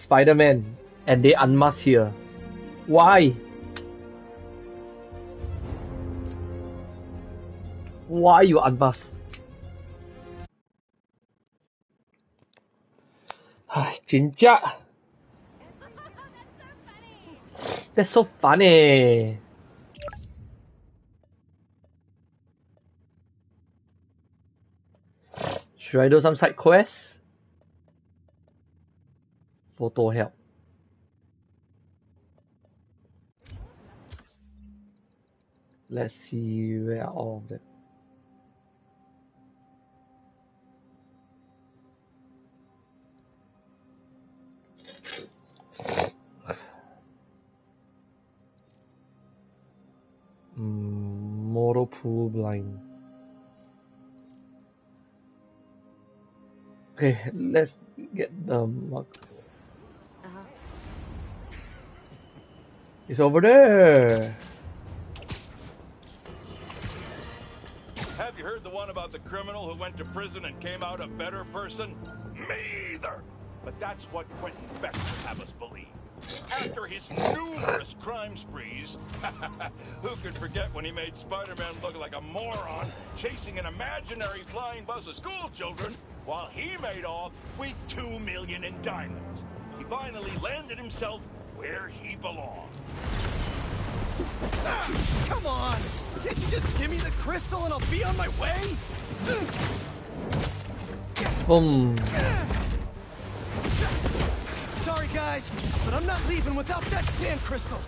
Spider-Man and they unmask here. Why? Why you unmask? 진짜. That's so funny. Should I do some side quests? Photo help. Let's see where are all of them. Motor pool blind. Okay, let's get the mug. It's over there. Have you heard the one about the criminal who went to prison and came out a better person? Me either! But that's what Quentin Beck would have us believe. After his numerous crime sprees, who could forget when he made Spider-Man look like a moron chasing an imaginary flying bus of school children while he made off with $2 million in diamonds? He finally landed himself where he belonged. Come on! Can't you just give me the crystal and I'll be on my way? Boom. Sorry guys, but I'm not leaving without that sand crystal.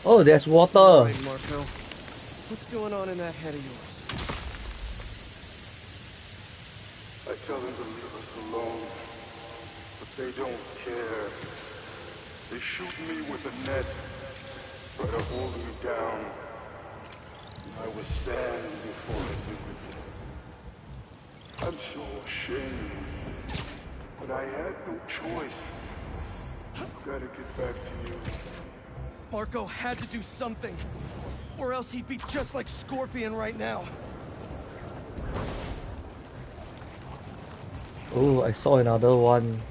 Oh, there's water. All right, Marco. What's going on in that head of yours? I tell them to leave us alone, but they don't care. They shoot me with a net, try to hold me down. I was sand before I knew it. I'm so ashamed, but I had no choice. I've got to get back to you. Marco had to do something, or else he'd be just like Scorpion right now. Oh, I saw another one.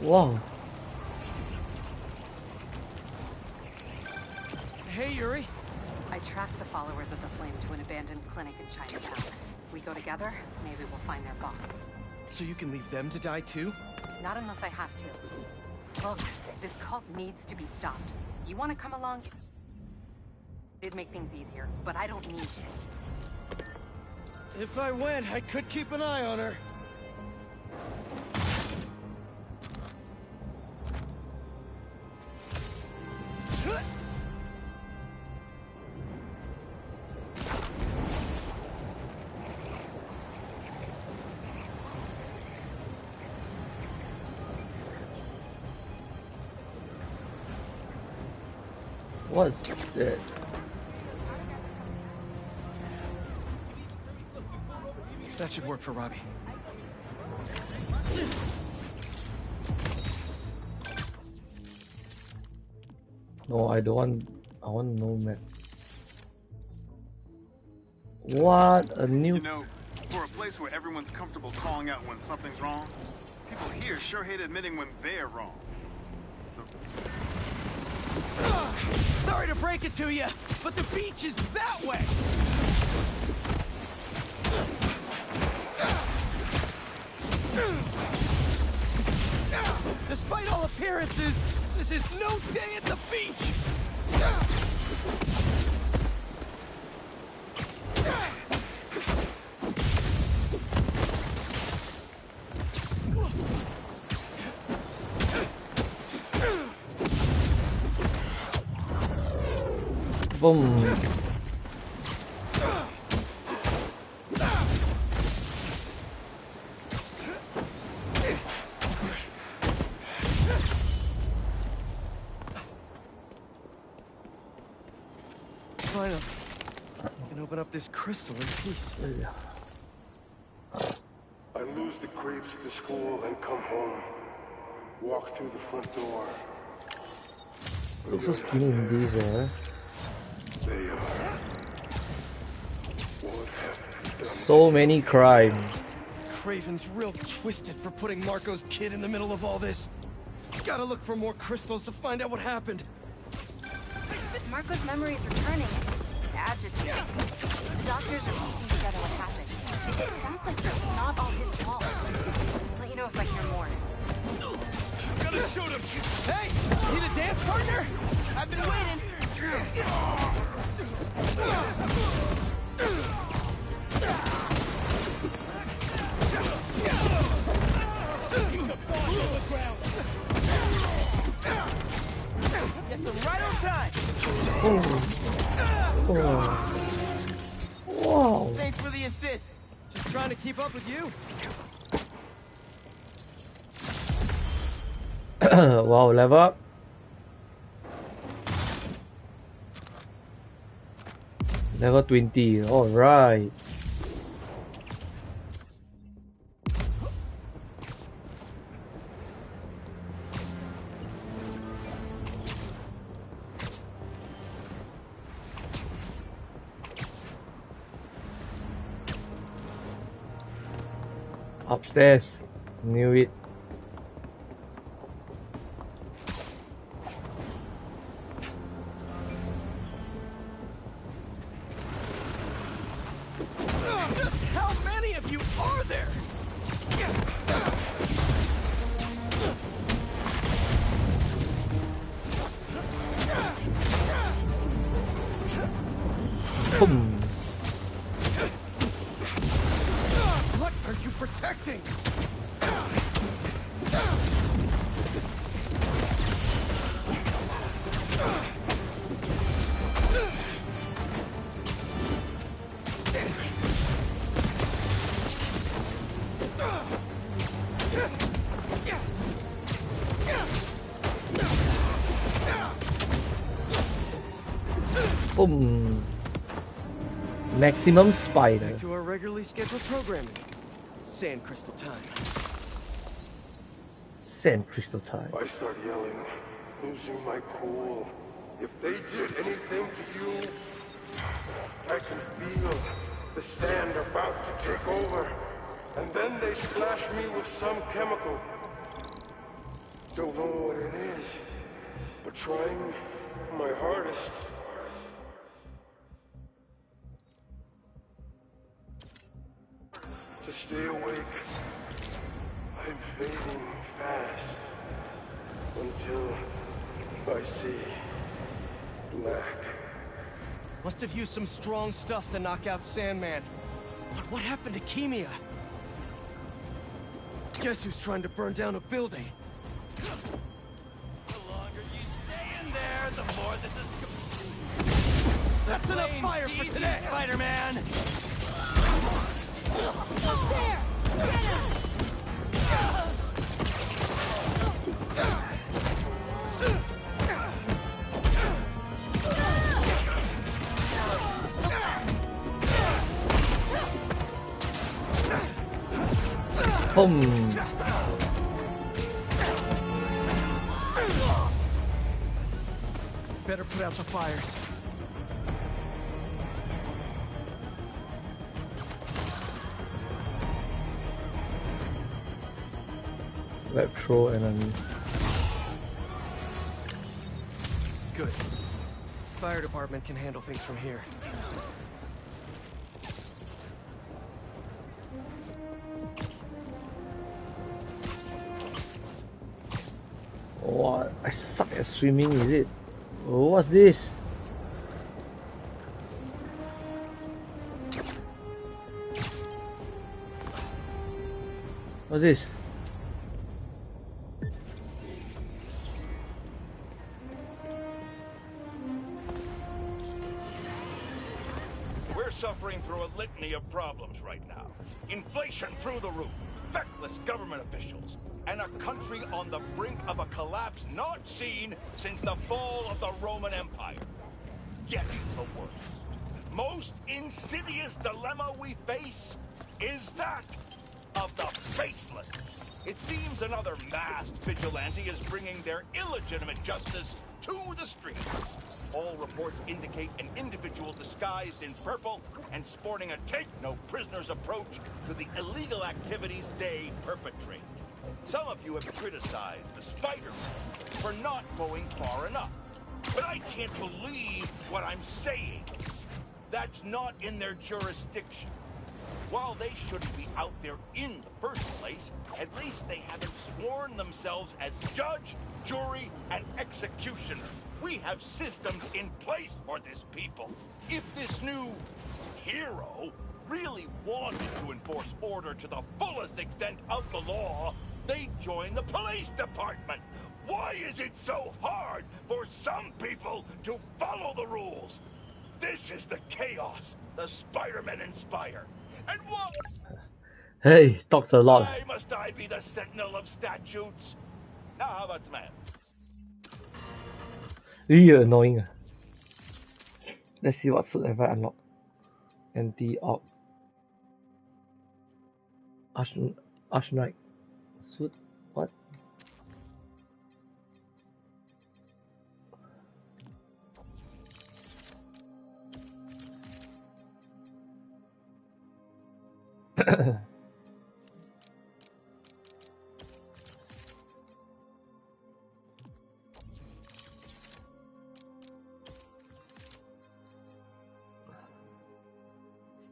Wow. Hey, Yuri. I tracked the followers of the Flame to an abandoned clinic in Chinatown. We go together, maybe we'll find their boss. So you can leave them to die too? Not unless I have to. Look, this cult needs to be stopped. You want to come along? It'd make things easier, but I don't need you. If I went, I could keep an eye on her. What's that? That should work for Robbie. No, I don't want. I want no map. What a new. You know, for a place where everyone's comfortable calling out when something's wrong, people here sure hate admitting when they're wrong. Sorry to break it to you, but the beach is that way. Despite all appearances, this is no day at the beach! Boom. Finally. You can open up this crystal in peace. I lose the creeps at the school and come home. Walk through the front door. Looks so skinny in these, They are. What have they done? So many crimes. Craven's real twisted for putting Marco's kid in the middle of all this. Gotta look for more crystals to find out what happened. Marco's memory is returning and he's agitated. The doctors are piecing together what happened. It sounds like it's not all his fault. I'll let you know if I hear more. Gotta shoot him! Hey! Need a dance partner? I've been waiting! Yes, I'm right on time! Wow. Thanks for the assist. Just trying to keep up with you. Wow, level up. Level 20. Alright. Upstairs. Knew it. Just how many of you are there? Boom. What are you protecting? Boom. Maximum spider. Back to our regularly scheduled programming. Sand crystal time. Sand crystal time. I start yelling, losing my cool. If they did anything to you, I can feel the sand about to take over. And then they splash me with some chemical. Don't know what it is, but trying my hardest. To stay awake. I'm fading fast until I see black. Must have used some strong stuff to knock out Sandman. But what happened to Kimia? Guess who's trying to burn down a building? The longer you stay in there, the more this is... That's enough fire for today! Spider-Man! Up there! Get him! Boom. Better put out the fires. Web throw enemy. Good. Fire department can handle things from here. What? I suck at swimming, is it? What's this? What's this? We're suffering through a litany of problems right now. Inflation through the roof, feckless government officials, and a country on the brink of a collapse not seen since the fall of the Roman Empire. Yet the worst. most insidious dilemma we face is that of the faceless. It seems another masked vigilante is bringing their illegitimate justice to the streets. All reports indicate an individual disguised in purple and sporting a take-no-prisoners approach to the illegal activities they perpetrate. Some of you have criticized the Spider-Man for not going far enough. But I can't believe what I'm saying. That's not in their jurisdiction. While they shouldn't be out there in the first place, at least they haven't sworn themselves as judge, jury, and executioner. We have systems in place for this people. If this new hero really wanted to enforce order to the fullest extent of the law, they'd join the police department. Why is it so hard for some people to follow the rules? This is the chaos the Spider-Men inspire. And what? Hey, talks a lot. Why must I be the sentinel of statutes? Now, how about some man? Really annoying. Let's see what suit have I unlocked. Anti-op. Ash Knight. Suit? What?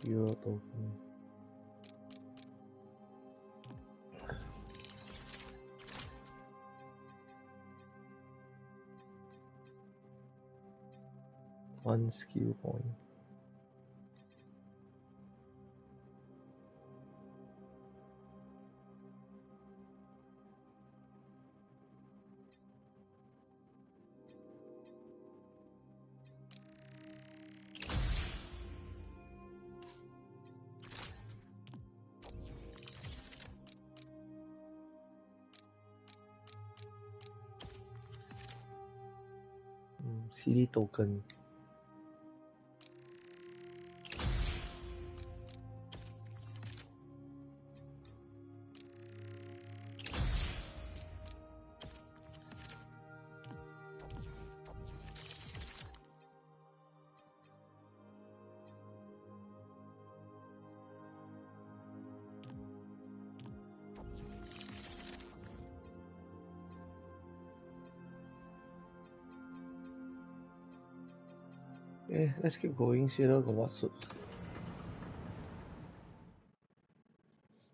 Hero token. One skill point. CD token. Yeah, let's keep going, see got what suits.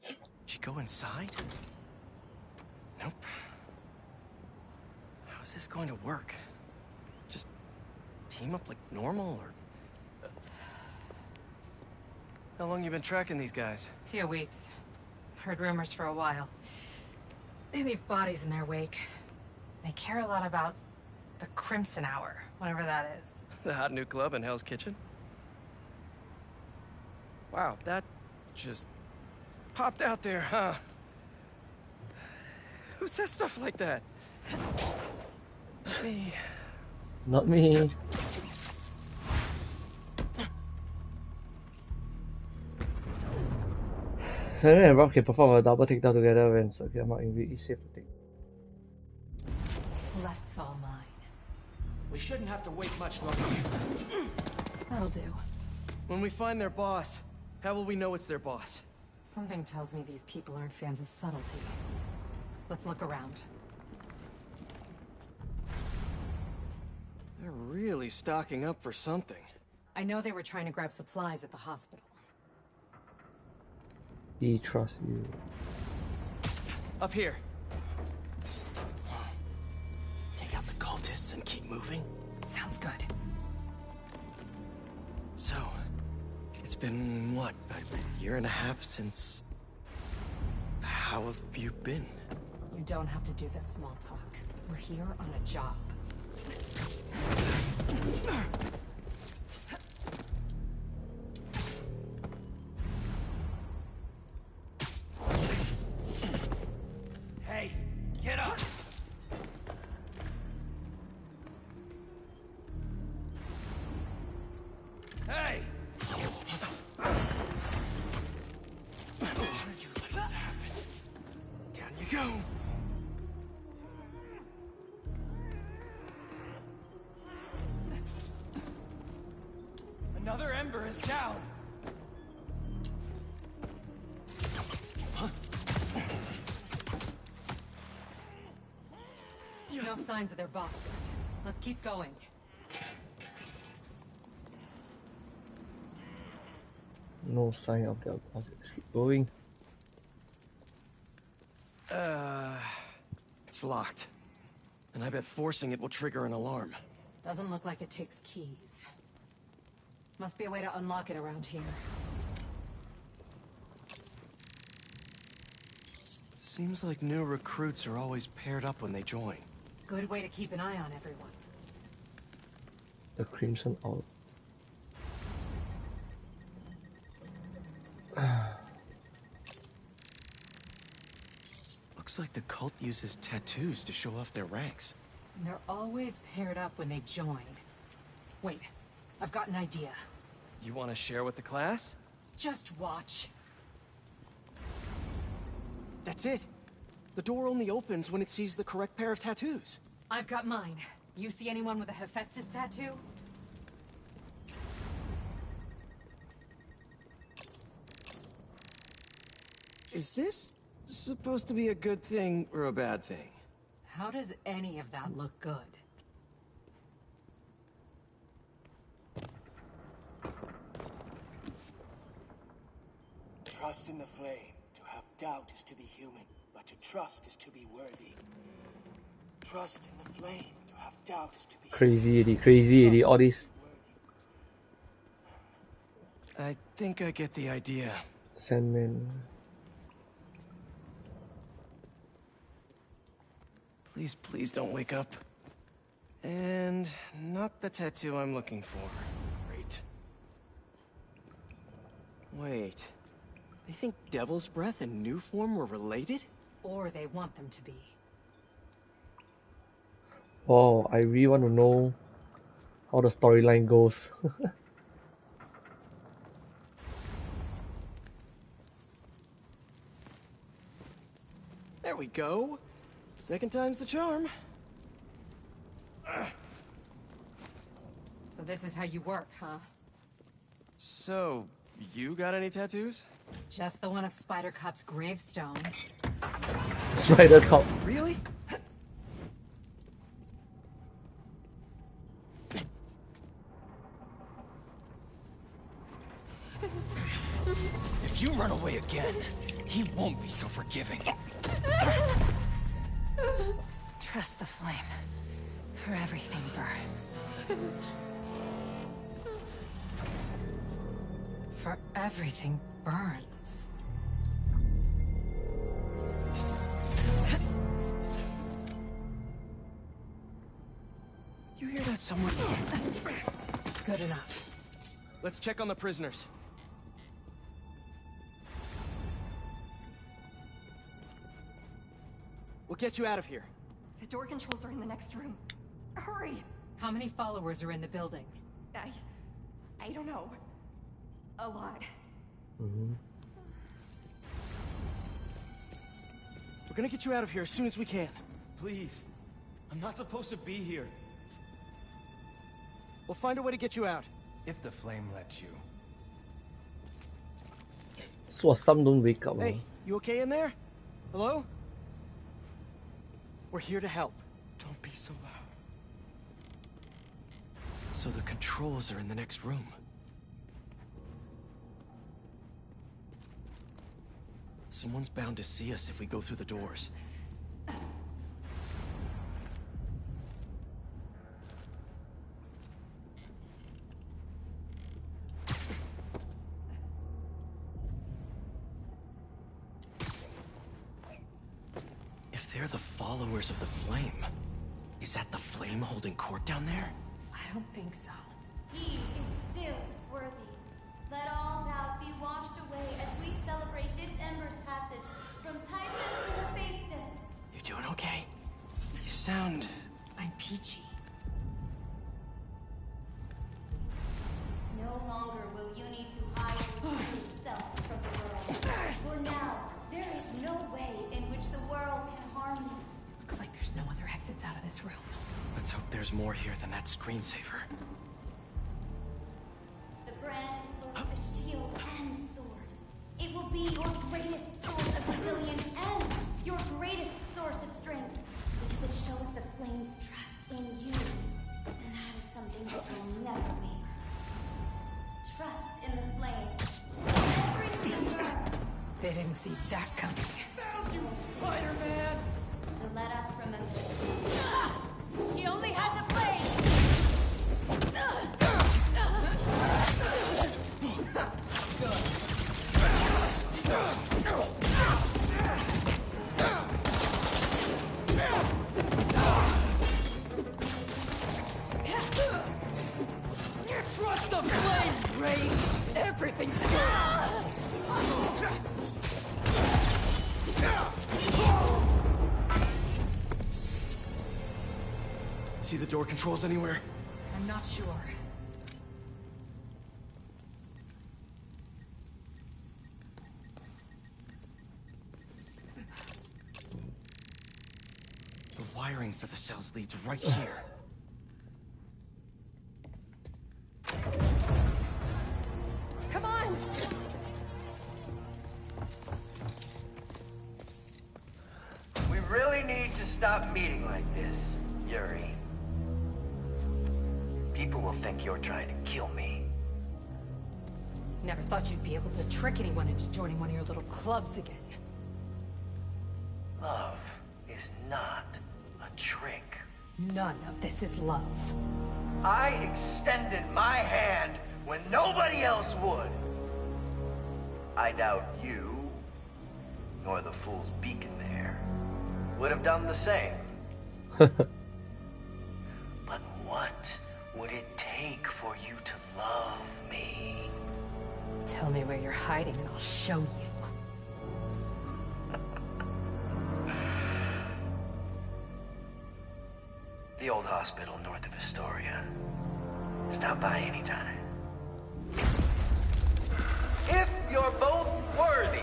Did she go inside? Nope. How's this going to work? Just team up like normal, or... How long you been tracking these guys? Few weeks. Heard rumors for a while. They leave bodies in their wake. They care a lot about the Crimson Hour, whatever that is. The hot new club in Hell's Kitchen? Wow, that just popped out there, huh? Who says stuff like that? Me. Not me. Henry and Rock can perform a double takedown together when circuit mark in is safe to take. Left's all mine. We shouldn't have to wait much longer. That'll do. When we find their boss, how will we know it's their boss? Something tells me these people aren't fans of subtlety. Let's look around. They're really stocking up for something. I know they were trying to grab supplies at the hospital. He trusts you. Up here. Take out the cultists and keep moving? Sounds good. So, it's been, what, a year and a half since... How have you been? You don't have to do this small talk. We're here on a job. Hey, get up! Hey, Another ember is down. No signs of their boss yet. Let's keep going. No sign of their boss. Let's keep going. It's locked. And I bet forcing it will trigger an alarm. Doesn't look like it takes keys. Must be a way to unlock it around here. Seems like new recruits are always paired up when they join. Good way to keep an eye on everyone. The Crimson Owl. Looks like the cult uses tattoos to show off their ranks. And they're always paired up when they join. Wait, I've got an idea. You want to share with the class? Just watch. That's it. The door only opens when it sees the correct pair of tattoos. I've got mine. You see anyone with a Hephaestus tattoo? Is this supposed to be a good thing or a bad thing? How does any of that look good? Trust in the flame. To have doubt is to be human, but to trust is to be worthy. Trust in the flame. To have doubt is to be Crazy, all this. I think I get the idea. Sandman. Please, please don't wake up. And not the tattoo I'm looking for. Great. Wait. They think Devil's Breath and New Form were related? Or they want them to be. Oh, I really want to know how the storyline goes. There we go. Second time's the charm. So this is how you work, huh? So, you got any tattoos? Just the one of Spider Cop's gravestone. Spider Cop. Really? If you run away again, he won't be so forgiving. Trust the flame, for everything burns. For everything burns. You hear that somewhere? Good enough. Let's check on the prisoners. We'll get you out of here. The door controls are in the next room. Hurry! How many followers are in the building? I don't know. A lot. Mm-hmm. We're gonna get you out of here as soon as we can. Please. I'm not supposed to be here. We'll find a way to get you out. If the flame lets you. So some don't wake up. Hey, you okay in there? Hello? We're here to help. Don't be so loud. So the controls are in the next room. Someone's bound to see us if we go through the doors. If they're the followers of the flame, is that the flame holding court down there? I don't think so. He is still worthy. Let all doubt be washed away as we celebrate this Ember's passage from Typhon to Hephaestus. You doing okay? You sound... I'm peachy. No longer will you need to hide your true self from the world. For now, there is no way in which the world can harm you. Looks like there's no other exits out of this room. Let's hope there's more here than that screensaver. The They didn't see that coming. Found you, Spider-Man! So let us remember. He only has a blade! Trust the flame, Ray! Everything. See the door controls anywhere? I'm not sure. The wiring for the cells leads right here. Come on! We really need to stop meeting like this, Yuri. People will think you're trying to kill me. Never thought you'd be able to trick anyone into joining one of your little clubs again. Love is not a trick. None of this is love. I extended my hand when nobody else would. I doubt you, nor the fool's beacon there, would have done the same. But what would it take for you to love me? Tell me where you're hiding and I'll show you. The old hospital north of Astoria. Stop by anytime. If you're both worthy.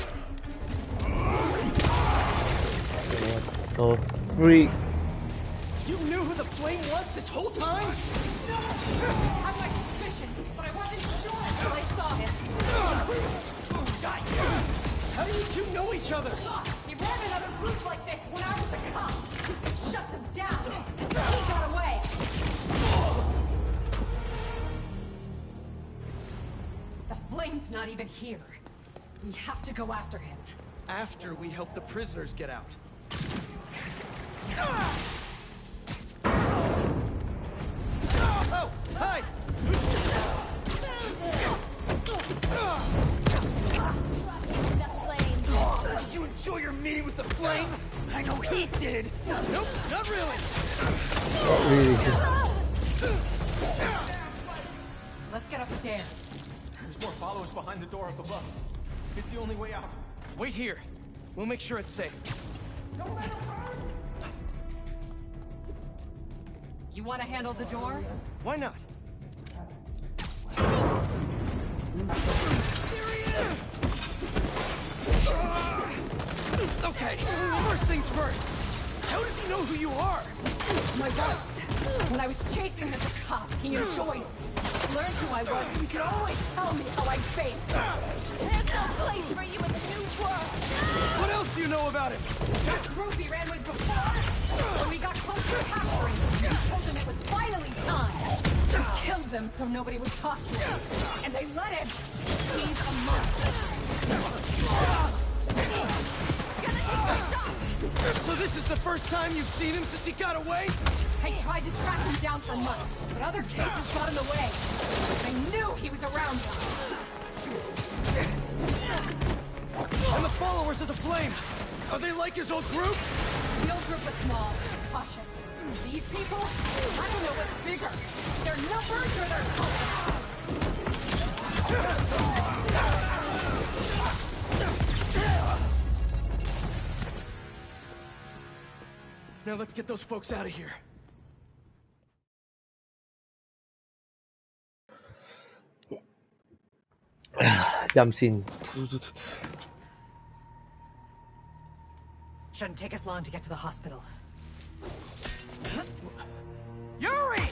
So, 3. You knew who the flame was this whole time? I had my suspicions, but I wasn't sure until I saw him. How do you two know each other? He ran another group like this when I was a cop. Shut them down. He got away. The flame's not even here. We have to go after him. After we help the prisoners get out. Oh, hi! Did you enjoy your meeting with the flame? I know he did. Nope, not really. Not really. Let's get upstairs. There's more followers behind the door up above. It's the only way out. Wait here. We'll make sure it's safe. Don't let him burn! You want to handle the door? Why not? Okay, first things first. How does he know who you are? My wife. When I was chasing him as a cop, he enjoyed it. Learned who I was, and he could always tell me how I faced. There's no place for you in the new world! What else do you know about him? That group he ran with before, when we got close to capturing him, we told him it was finally time. We killed them so nobody would talk to him. And they let him. He's a monster. So this is the first time you've seen him since he got away? I tried to track him down for months, but other cases got in the way. I knew he was around them. And the followers of the flame, are they like his old group? The old group was small, cautious. These people, I don't know what's bigger. Their numbers or their culture. Now let's get those folks out of here. Jump scene. Shouldn't take us long to get to the hospital. Yuri!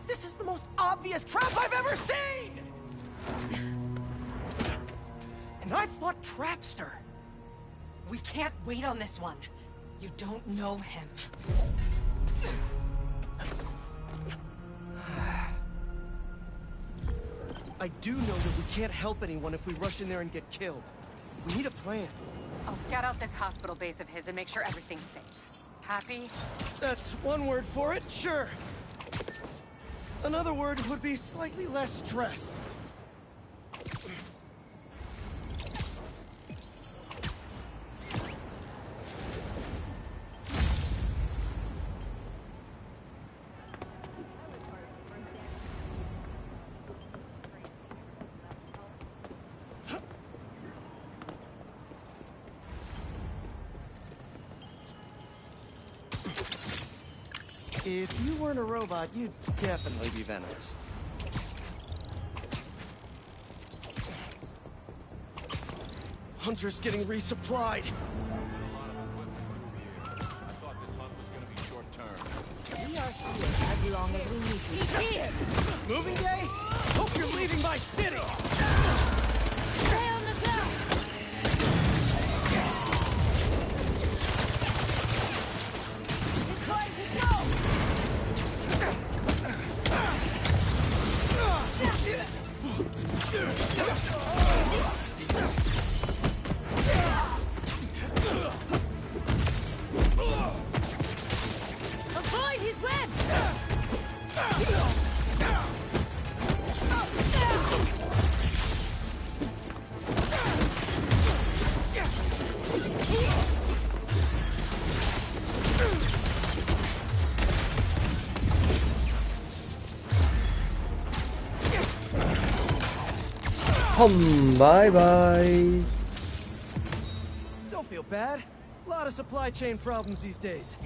This is the most obvious trap I've ever seen! And I fought Trapster. We can't wait on this one. You don't know him. I do know that we can't help anyone if we rush in there and get killed. We need a plan. I'll scout out this hospital base of his and make sure everything's safe. Happy? That's one word for it, sure. Another word would be slightly less stressed. If you weren't a robot, you'd definitely be venomous. Hunter's getting resupplied. I thought this hunt was going to be short term. We are here as long as we need to. He's here! Moving day? Hope you're leaving my city! Stay on the ground! It's going to go! Avoid his web! Bye-bye. Don't feel bad. A lot of supply chain problems these days.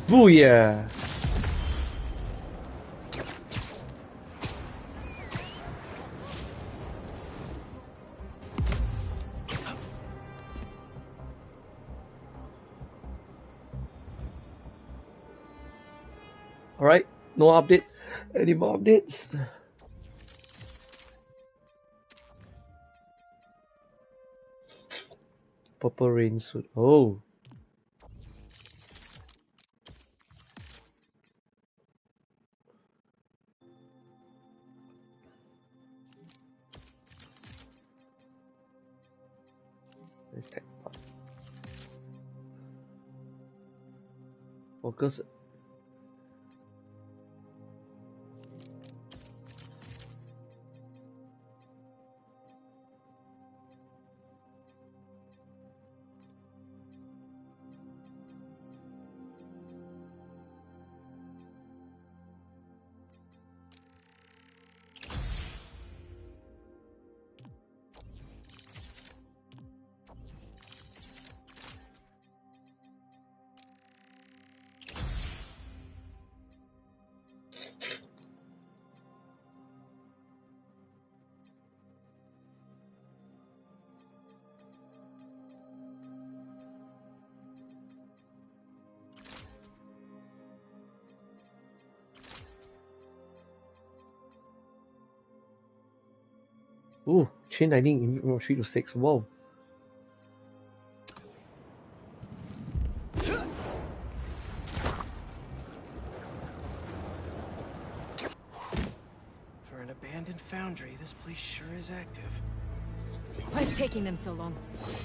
Booyah! Alright, no update. Any more updates? Purple rain suit. Oh. Let's take part. Focus. Ooh, chain lightning in 3 to 6. Whoa. For an abandoned foundry, this place sure is active. Why's taking them so long?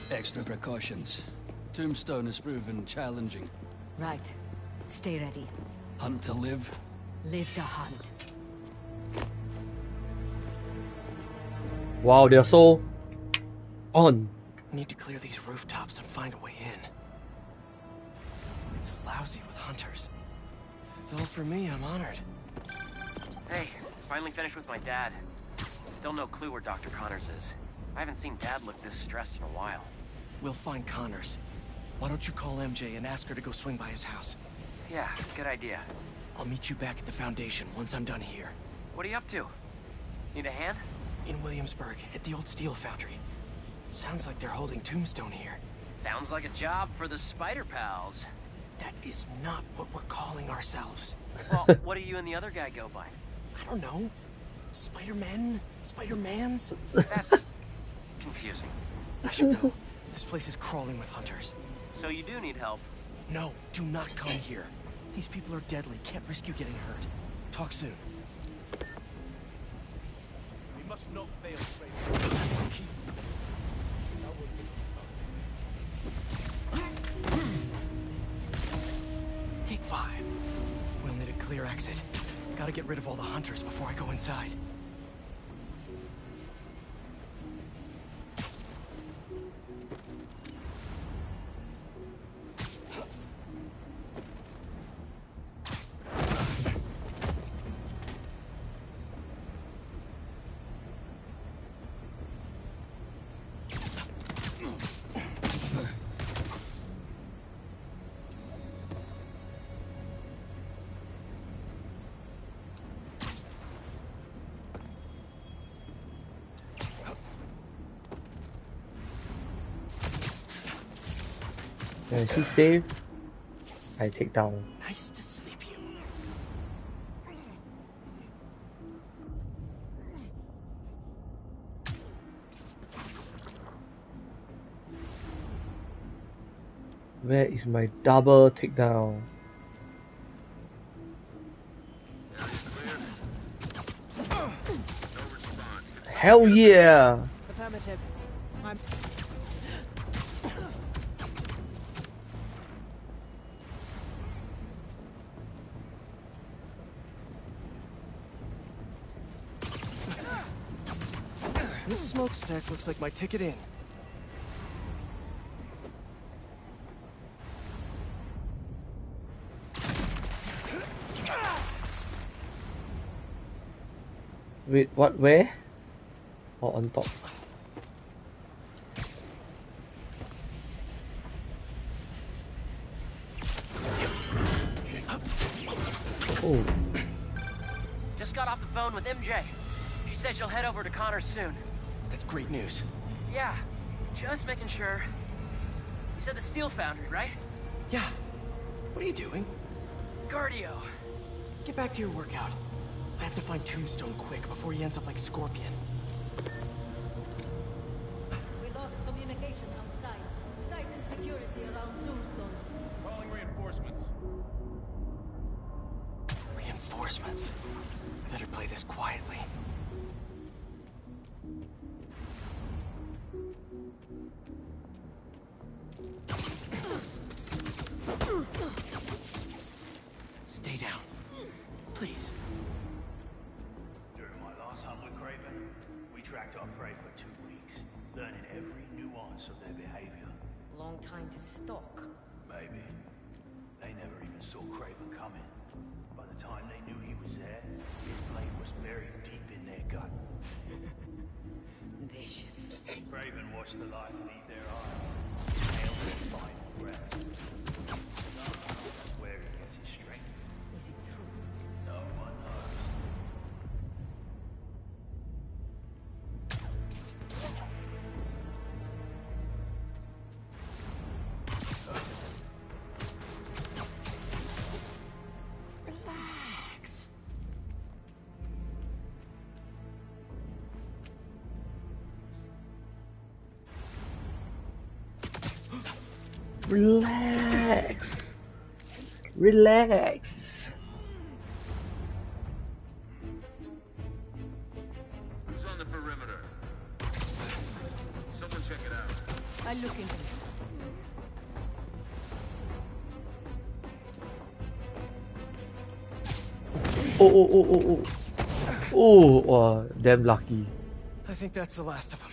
Extra precautions. Tombstone has proven challenging. Right. Stay ready. Hunt to live. Live to hunt. Wow, they're so on. Need to clear these rooftops and find a way in. It's lousy with hunters. If it's all for me, I'm honored. Hey, finally finished with my dad. Still no clue where Dr. Connors is. I haven't seen Dad look this stressed in a while. We'll find Connors. Why don't you call MJ and ask her to go swing by his house? Yeah, good idea. I'll meet you back at the Foundation once I'm done here. What are you up to? Need a hand? In Williamsburg, at the old steel foundry. Sounds like they're holding Tombstone here. Sounds like a job for the Spider Pals. That is not what we're calling ourselves. Well, what do you and the other guy go by? I don't know. Spider-Men? Spider-Mans? That's confusing. I should go. This place is crawling with hunters. So you do need help? No, do not come here. These people are deadly. Can't risk you getting hurt. Talk soon. We must not fail. Take 5. We'll need a clear exit. Gotta get rid of all the hunters before I go inside. And she saved. I take down. Nice to sleep you. Where is my double takedown? Hell yeah! Affirmative. I'm... This smokestack looks like my ticket in. Wait, what? Where? Or on top? Oh. Just got off the phone with MJ. She said she'll head over to Connors soon. That's great news. Yeah, just making sure. You said the steel foundry, right? Yeah. What are you doing? Cardio. Get back to your workout. I have to find Tombstone quick before he ends up like Scorpion. We lost communication outside. Tighten security around Tombstone. Calling reinforcements. Reinforcements. Better play this quietly. Stay down. Please. During my last hunt with Craven, we tracked our prey for 2 weeks, learning every nuance of their behavior. Long time to stalk. Maybe. They never even saw Craven coming. By the time they knew he was there, his blade was buried deep in their gut. Vicious. Craven watched the life leave their eyes, nailed their final breath. That's where he gets his strength. Is it true? No one knows. Relax. Relax. Relax. Who's on the perimeter? Someone check it out. I'll look into it. Oh. Oh, wow, damn lucky. I think that's the last of them.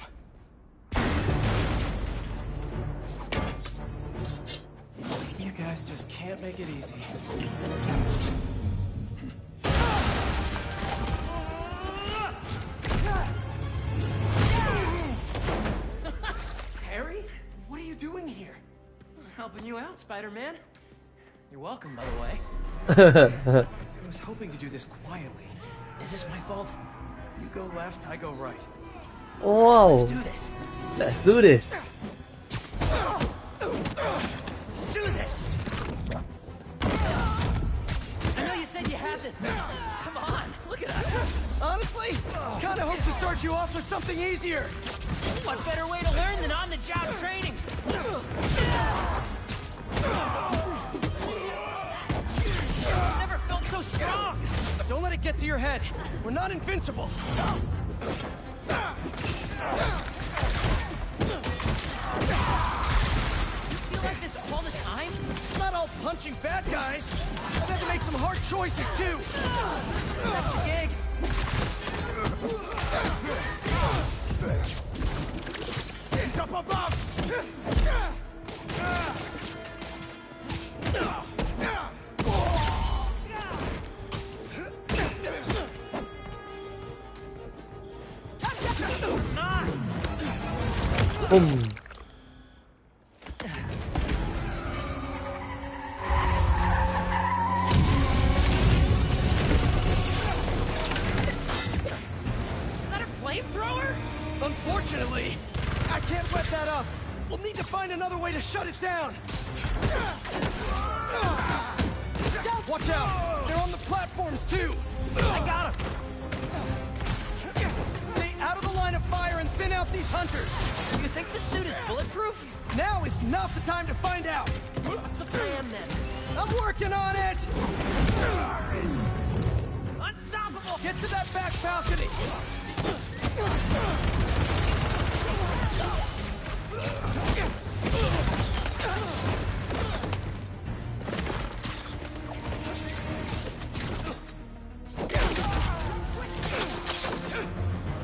You guys just can't make it easy. Harry? What are you doing here? Helping you out, Spider-Man. You're welcome, by the way. I was hoping to do this quietly. Is this my fault? You go left, I go right. Wow. Let's do this. Let's do this. there's something easier. What better way to learn than on-the-job training? Never felt so strong. Don't let it get to your head. We're not invincible. You feel like this all the time? It's not all punching bad guys. I've had to make some hard choices too. That's the gig. Hands up above! Boom. Unfortunately, I can't wet that up. We'll need to find another way to shut it down. Watch out! They're on the platforms too! I got them! Stay out of the line of fire and thin out these hunters! You think the suit is bulletproof? Now is not the time to find out! What's the plan then? I'm working on it! Unstoppable! Get to that back balcony!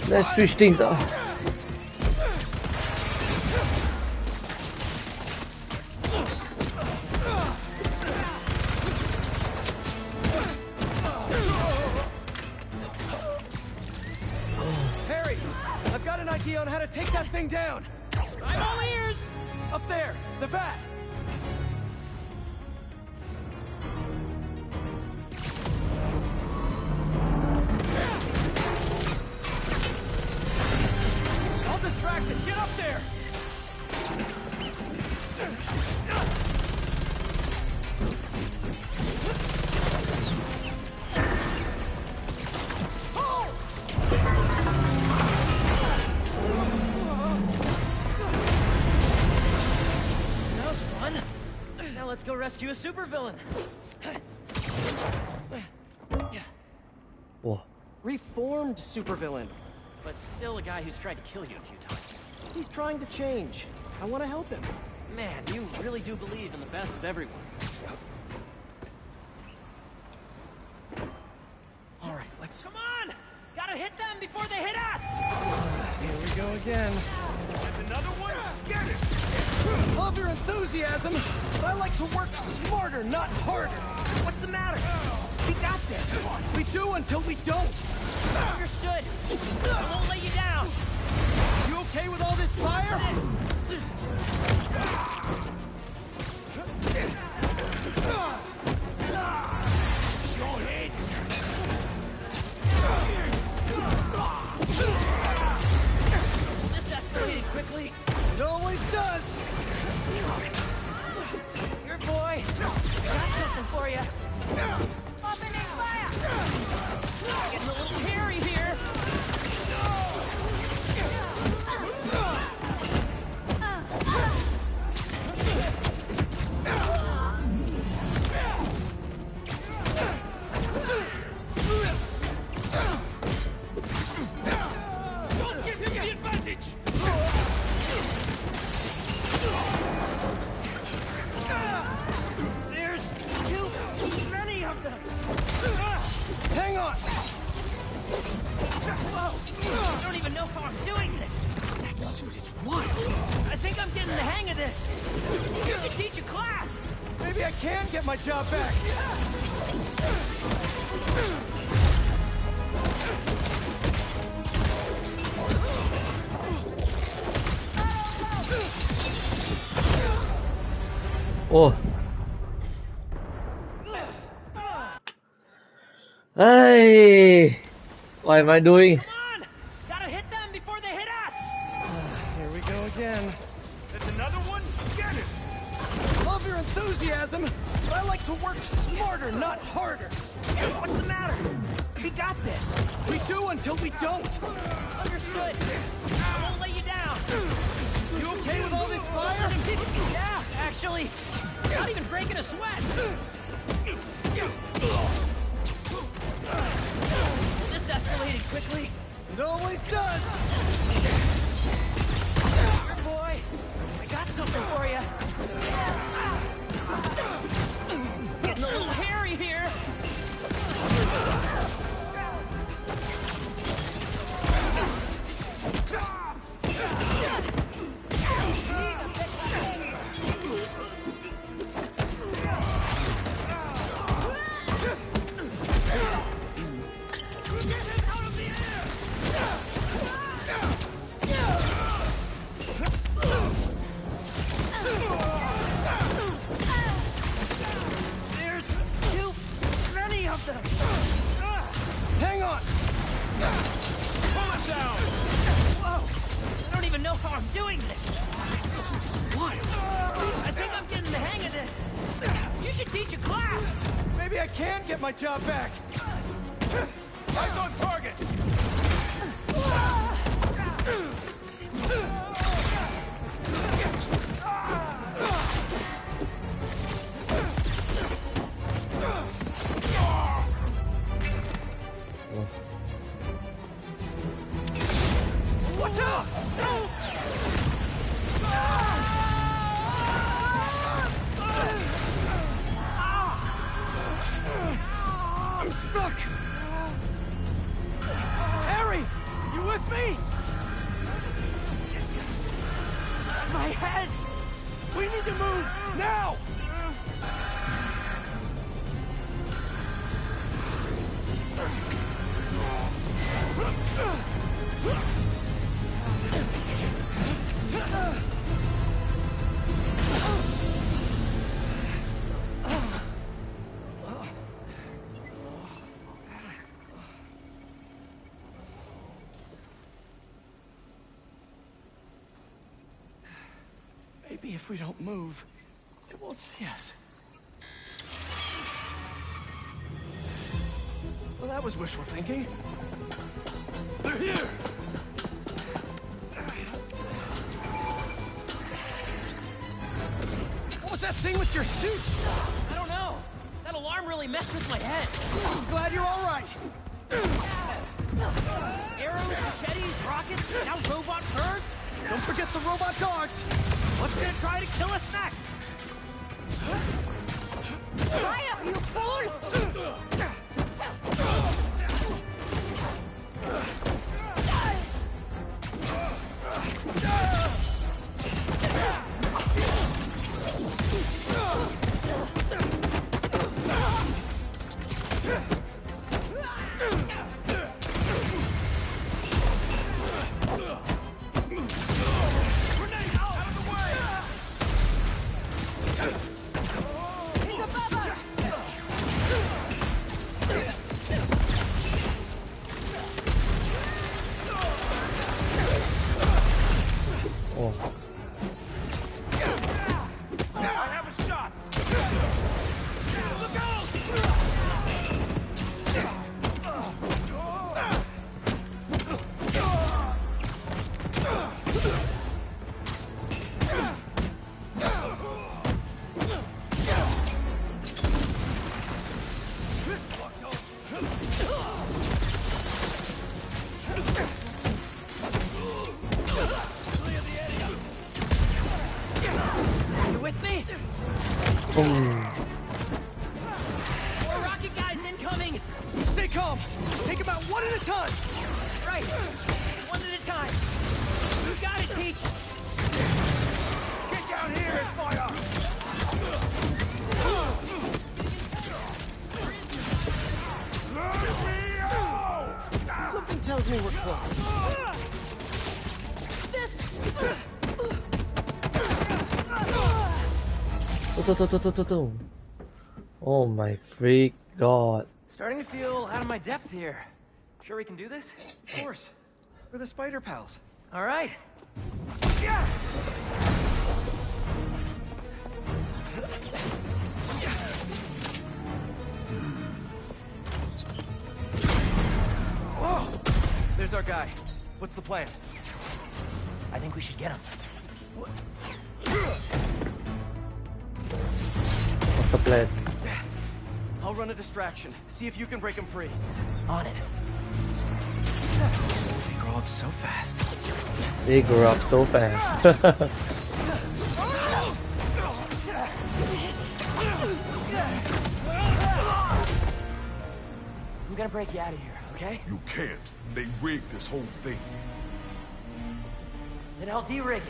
Let's switch things up. Harry, I've got an idea on how to take that thing down. I'm all ears! Up there, the bat. I'll distract it. Get up there. Let's go rescue a supervillain. Whoa. Reformed supervillain. But still a guy who's tried to kill you a few times. He's trying to change. I want to help him. Man, you really do believe in the best of everyone. All right, let's... Come on! Gotta hit them before they hit us! Here we go again. There's another one! Get it! Love your enthusiasm, but I like to work smarter, not harder. What's the matter? We got this. We do until we don't. Understood. I won't let you down. You okay with all this fire? This escalated quickly. It always does. Your boy. Got something for you. Opening fire! Getting a little hairy here. Don't give him the advantage. There's too many of them. Hang on. Whoa! I don't even know how I'm doing this. That suit is wild. I think I'm getting the hang of this. You should teach a class. Maybe I can get my job back. Oh. Hey, what am I doing? Come on! Gotta hit them before they hit us! Here we go again. There's another one? Get it! Love your enthusiasm, but I like to work smarter, not harder. What's the matter? We got this. We do until we don't. Understood. I won't let you down. You okay with all this fire? Yeah, actually. Not even breaking a sweat. This escalated quickly. It always does. Here, boy. I got something for you. Getting a little hairy here. Hang on! Pull it down! Whoa! I don't even know how I'm doing this! It's wild. I think I'm getting the hang of this! You should teach a class! Maybe I can get my job back! Eyes on target! Watch out! I'm stuck! Harry! You with me? My head! We need to move! Now! Maybe if we don't move, it won't see us. Well, that was wishful thinking. They're here! What was that thing with your suit? I don't know. That alarm really messed with my head. I'm glad you're all right. Arrows, machetes, rockets, now robot birds. Don't forget the robot dogs. What's gonna try to kill us next? Fire, you fool! More rocket guys incoming! Stay calm. Take them out one at a time. Right. One at a time. You got it, Peach. Get down here and fire. Something tells me we're close. Oh my freak god. Starting to feel out of my depth here. Sure we can do this? Of course. We're the Spider Pals. All right. Yeah. He's our guy. What's the plan? I think we should get him. What's the plan? I'll run a distraction. See if you can break him free. On it. They grow up so fast. They grew up so fast. I'm gonna break you out of here, okay? You can't. They rigged this whole thing. Then I'll de-rig it.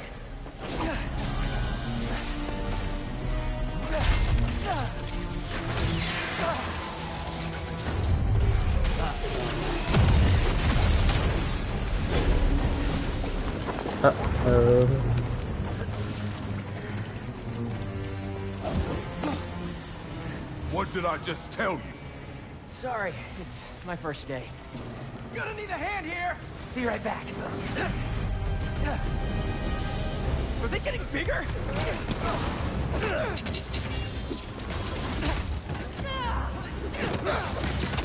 What did I just tell you? Sorry, it's my first day. Gonna need a hand here! Be right back. Are they getting bigger?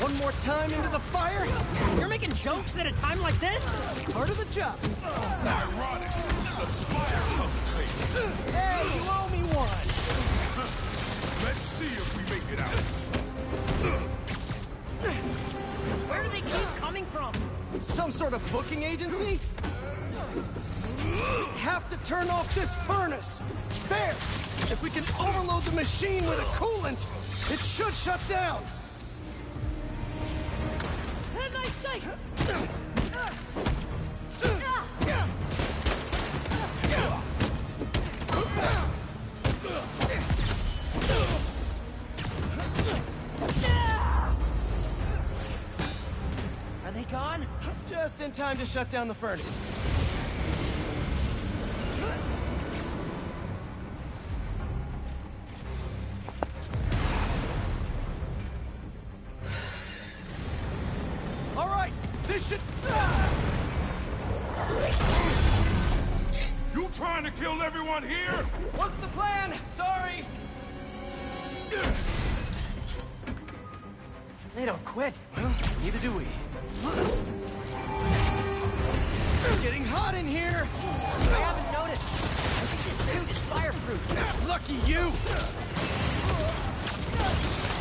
One more time into the fire? You're making jokes at a time like this? Part of the job. Ironic. The spire compensates. Hey, you owe me one. Let's see if we make it out. Where do they keep coming from? Some sort of booking agency? We have to turn off this furnace. There! If we can overload the machine with a coolant, it should shut down. As I say! Are they gone? Just in time to shut down the furnace. All right, this should... You trying to kill everyone here? Wasn't the plan, sorry. They don't quit. Well, neither do we. It's getting hot in here. I haven't noticed. I think this suit is fireproof. Lucky you.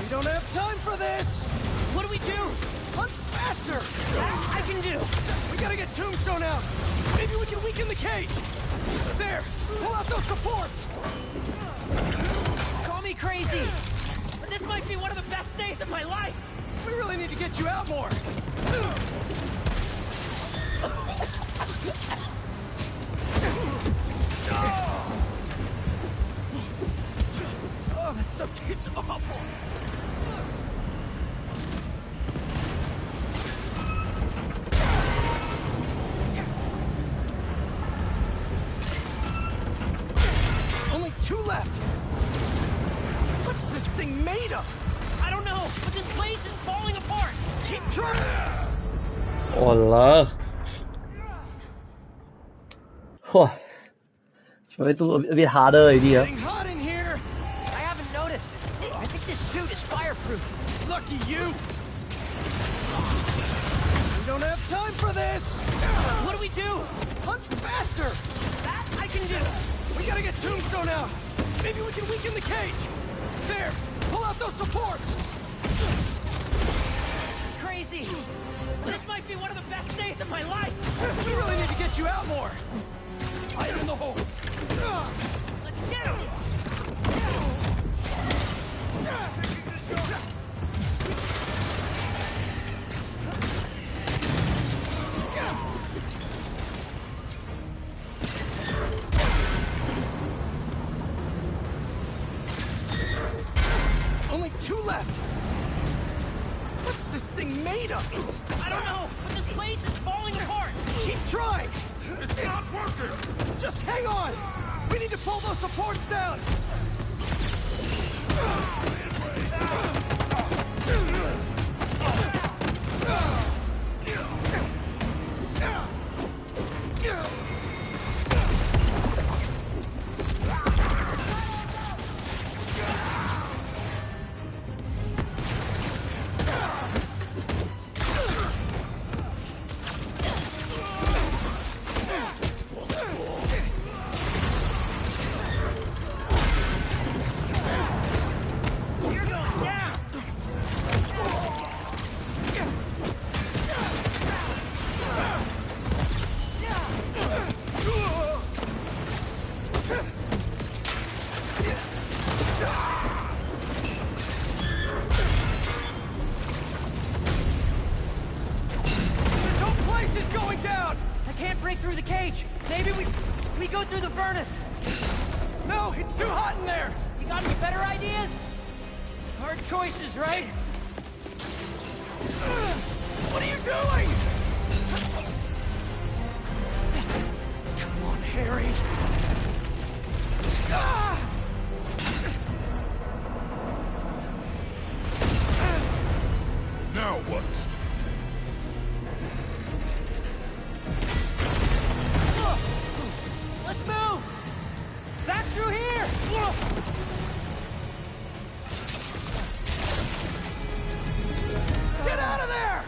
We don't have time for this. What do we do? Hunt faster. That I can do. We gotta get Tombstone out. Maybe we can weaken the cage. There. Pull out those supports. Call me crazy, but this might be one of the best days of my life. We really need to get you out more. Oh, that stuff tastes awful. Only 2 left. What's this thing made of? I don't know, but this place is falling apart. Keep trying. Oh lah. Whew. It's a bit harder already, huh? Getting hot in here. I haven't noticed. I think this suit is fireproof. Lucky you. We don't have time for this. What do we do? Hunt faster. That I can do. We gotta get Tombstone out. Maybe we can weaken the cage. There. Pull out those supports. Crazy. This might be one of the best days of my life. We really need to get you out more. Fire in the hole. Let's get him. Only 2 left. What's this thing made of? I don't know, but this place is falling apart. Keep trying. It's not working. Just hang on. We need to pull those supports down. it through the furnace! No, it's too hot in there! You got any better ideas? Hard choices, right? What are you doing? Come on, Harry. Now what? Let's move! That's through here! Get out of there!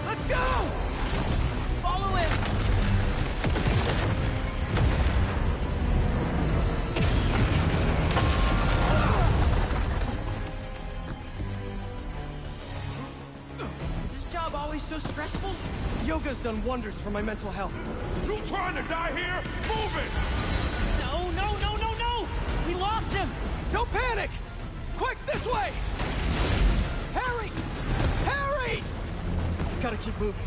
Let's go! Follow him! Is this job always so stressful? Yoga's done wonders for my mental health. You trying to die here? Move it! No, no, no, no, no! We lost him! Don't panic! Quick, this way! Harry! Harry! Gotta keep moving.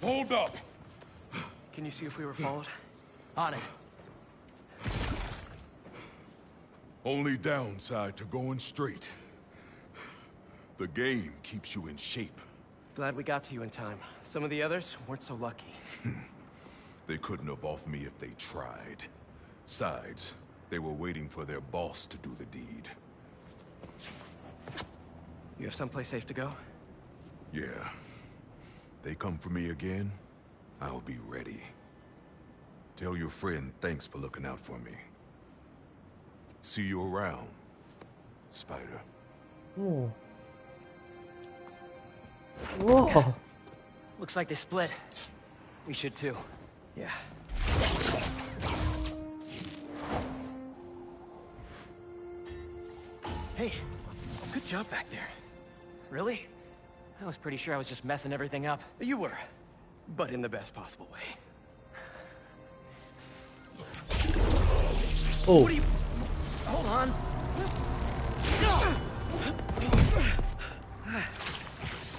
Hold up! Can you see if we were followed? On it. Only downside to going straight. The game keeps you in shape. Glad we got to you in time. Some of the others weren't so lucky. They couldn't have off me if they tried. Besides, they were waiting for their boss to do the deed. You have someplace safe to go? Yeah. They come for me again, I'll be ready. Tell your friend thanks for looking out for me. See you around, Spider. Whoa. Whoa. Looks like they split. We should too. Yeah. Hey, good job back there. Really? I was pretty sure I was just messing everything up. You were, but in the best possible way. Oh. What are you... Hold on.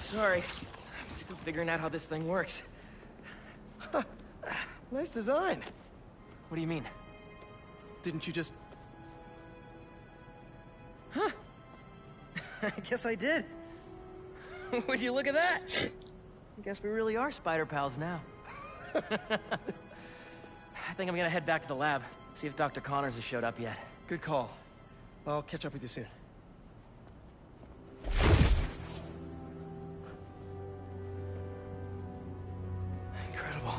Sorry. I'm still figuring out how this thing works. Nice design. What do you mean? Didn't you just... Huh? I guess I did. Would you look at that? I guess we really are spider pals now. I think I'm gonna head back to the lab, see if Dr. Connors has showed up yet. Good call. I'll catch up with you soon. Incredible.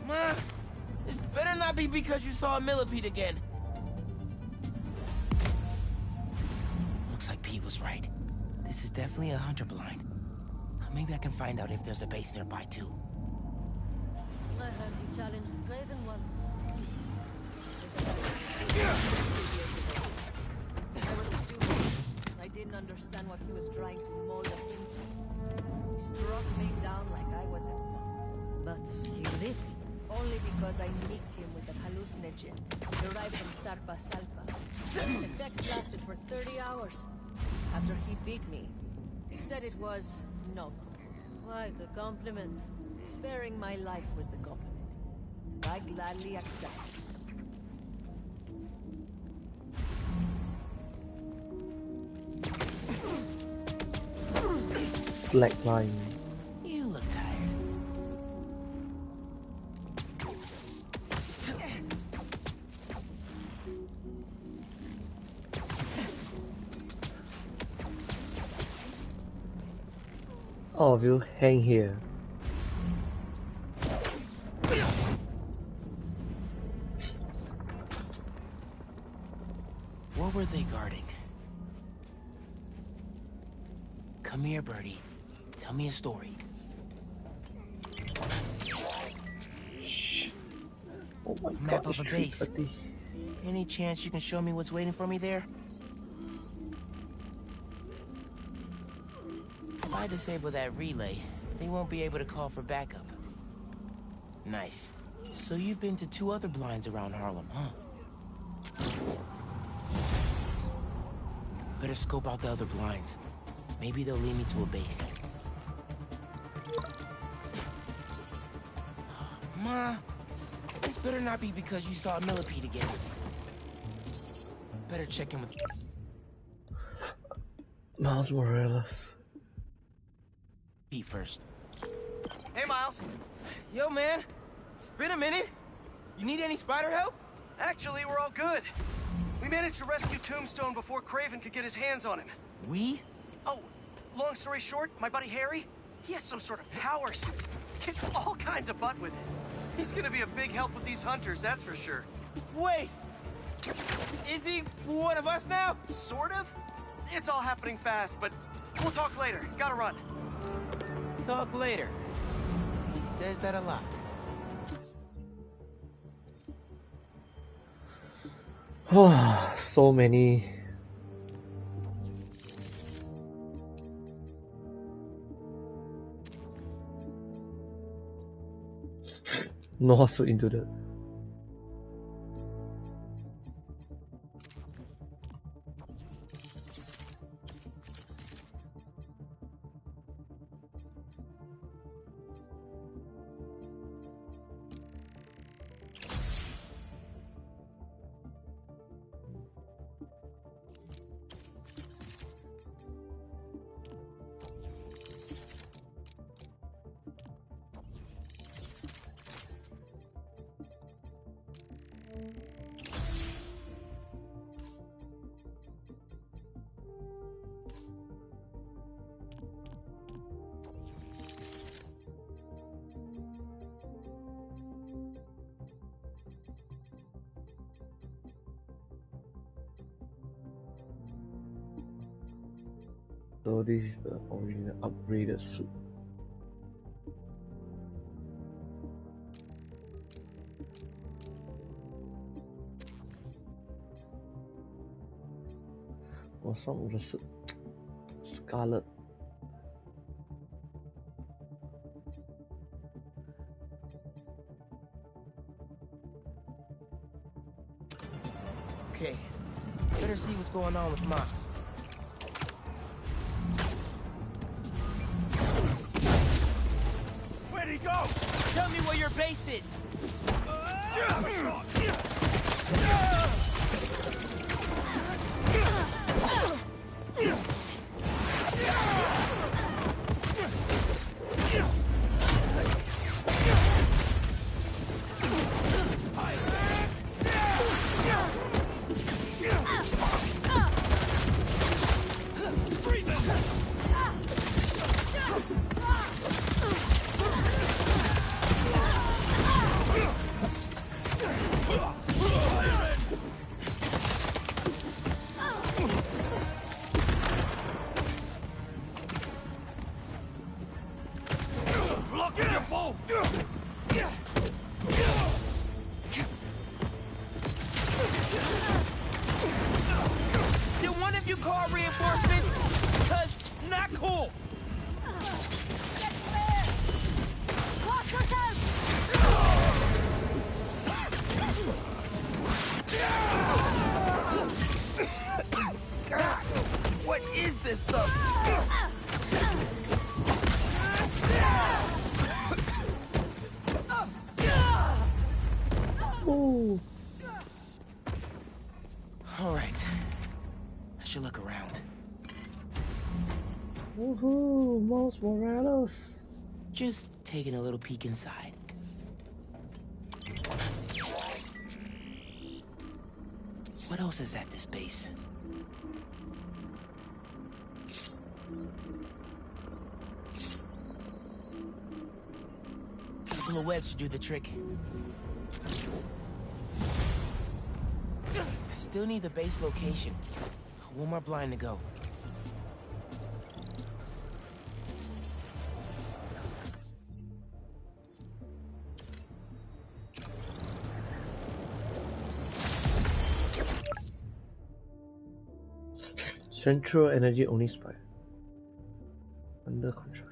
Ma, this better not be because you saw a millipede again. Looks like Pete was right. This is definitely a hunter blind. Maybe I can find out if there's a base nearby too. I heard you challenged Raven once. I was stupid. I didn't understand what he was trying to mold us into. He struck me down like I was a pawn. But he lived. Only because I nicked him with a hallucinogen derived from Sarpa Salpa. Effects lasted for 30 hours. After he beat me, he said it was noble. Why the compliment? Sparing my life was the compliment. I gladly accept it. Black line. You look tired. All of you hang here. What were they guarding? Come here, Birdie. Tell me a story. Oh my Map god, of a it's base. 3:30. Any chance you can show me what's waiting for me there? If I disable that relay, they won't be able to call for backup. Nice. So you've been to 2 other blinds around Harlem, huh? Better scope out the other blinds. Maybe they'll lead me to a base. Ma, this better not be because you saw a millipede again. Better check in with Miles Morales. Pete first. Hey, Miles. Yo, man. It's been a minute. You need any spider help? Actually, we're all good. We managed to rescue Tombstone before Craven could get his hands on him. We? Oh, long story short, my buddy Harry, he has some sort of power suit. Kicks all kinds of butt with it. He's gonna be a big help with these hunters, that's for sure. Wait! Is he one of us now? Sort of? It's all happening fast, but we'll talk later. Gotta run. Talk later. He says that a lot. So many. Not so into that. So this is the original upgraded suit. Or some of the suit. Scarlet. Okay. Better see what's going on with Ma. Where'd he go? Tell me where your base is! Did one of you call reinforcements? Because not cool! Watch yourself! God, what is this stuff? Ooh. All right. I should look around. Woohoo, Miles Morales. Just taking a little peek inside. What else is at this base? silhouettes should do the trick. Still need the base location. One more blind to go. Central energy only spy. Under construction.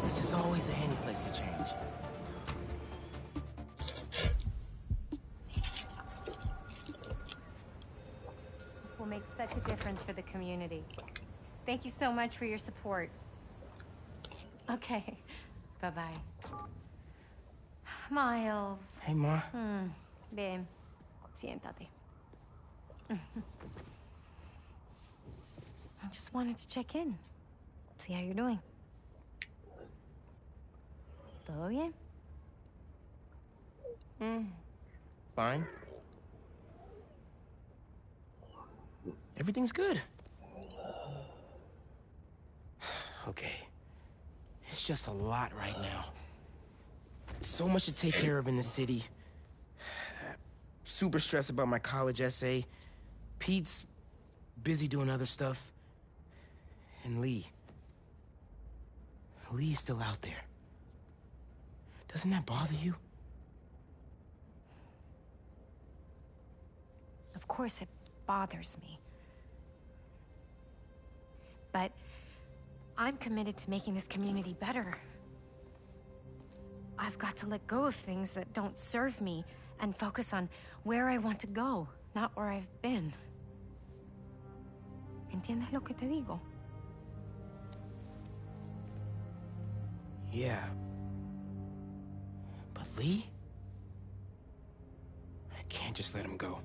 This is always a handy place to change. This will make such a difference for the community. Thank you so much for your support. Okay, bye-bye. Miles. Hey, Ma. Ven, siéntate. I just wanted to check in. See how you're doing. ¿Todo bien? Fine. Everything's good. Okay. It's just a lot right now. So much to take care of in the city. Super stressed about my college essay. Pete's busy doing other stuff. And Lee. Lee's still out there. Doesn't that bother you? Of course it bothers me. But I'm committed to making this community better. I've got to let go of things that don't serve me and focus on where I want to go, not where I've been. ¿Entiendes lo que te digo? Yeah. But Lee? I can't just let him go.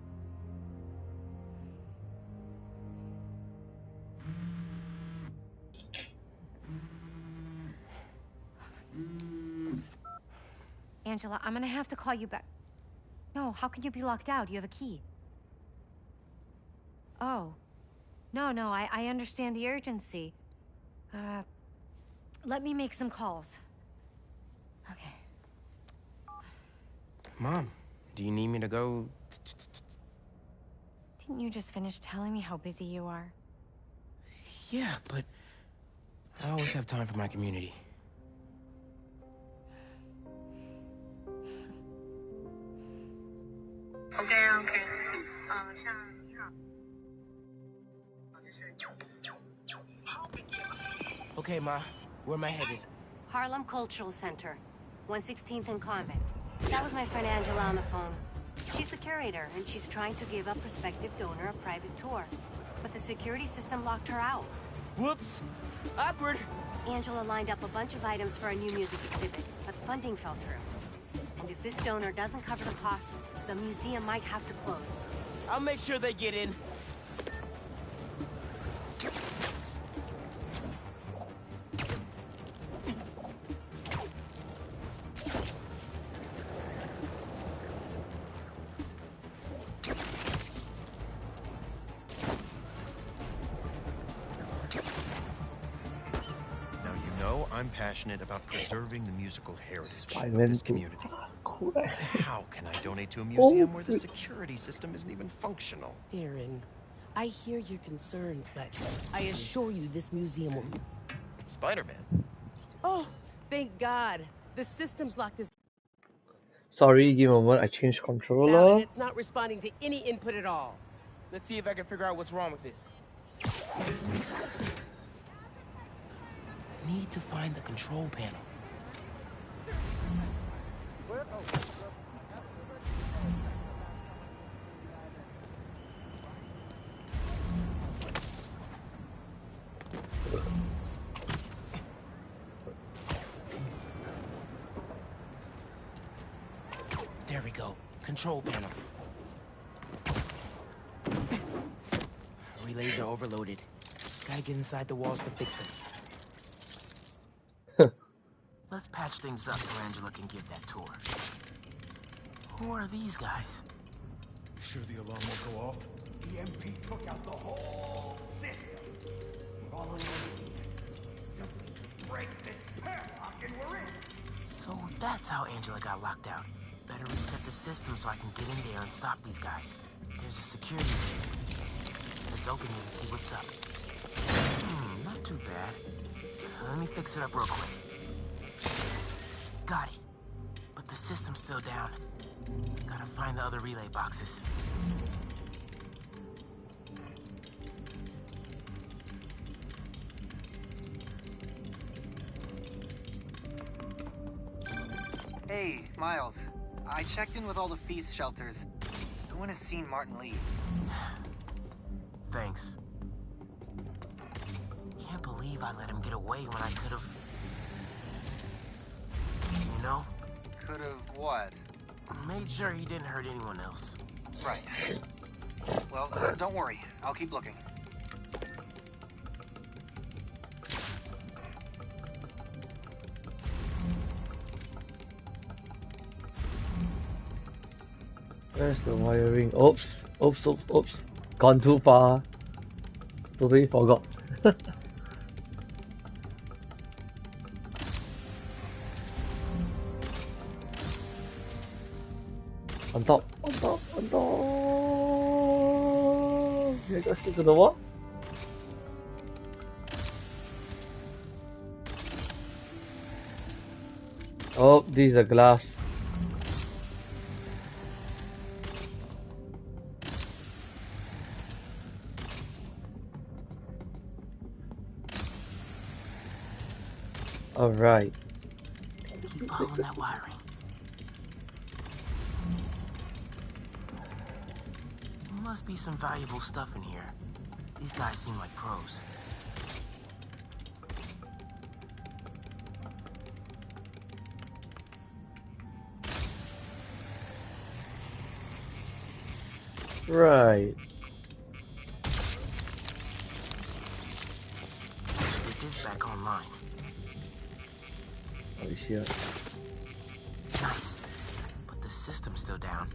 Angela, I'm gonna have to call you back. No, how can you be locked out? You have a key. Oh. No, I understand the urgency. Let me make some calls. Okay. Mom, do you need me to go? Didn't you just finish telling me how busy you are? Yeah, but I always have time for my community. Okay, Ma. Where am I headed? Harlem Cultural Center, 116th and Convent. That was my friend Angela on the phone. She's the curator, and she's trying to give a prospective donor a private tour. But the security system locked her out. Whoops! Awkward! Angela lined up a bunch of items for a new music exhibit, but funding fell through. And if this donor doesn't cover the costs, the museum might have to close. I'll make sure they get in. I'm passionate about preserving the musical heritage of this community. But how can I donate to a museum where the security system isn't even functional? Darren, I hear your concerns, but I assure you this museum will... Spider-Man? Oh, thank God. The system's locked us Sorry, give me a moment. I changed down, controller. and it's not responding to any input at all. Let's see if I can figure out what's wrong with it. Need to find the control panel. Control panel. Relays are overloaded. Gotta get inside the walls to fix them. Let's patch things up so Angela can give that tour. Who are these guys? Sure the alarm will go off? EMP took out the whole system. Follow me. Just break this padlock and we're in. So that's how Angela got locked out. Better reset the system so I can get in there and stop these guys. There's a security there. Let's open it and see what's up. Not too bad. Let me fix it up real quick. Got it. But the system's still down. Gotta find the other relay boxes. Hey, Miles. I checked in with all the feast shelters. No one has seen Martin leave. Thanks. Can't believe I let him get away when I could've... You know? Could've what? Made sure he didn't hurt anyone else. Right. Well, don't worry. I'll keep looking. Where's the wiring? Oops. Gone too far. Totally forgot. On top. Yeah, go stick to the wall. Oh, these are glass. Alright. Keep following that wiring. Must be some valuable stuff in here. These guys seem like pros. Right. Get this back online. Oh shit. Nice. But the system's still down.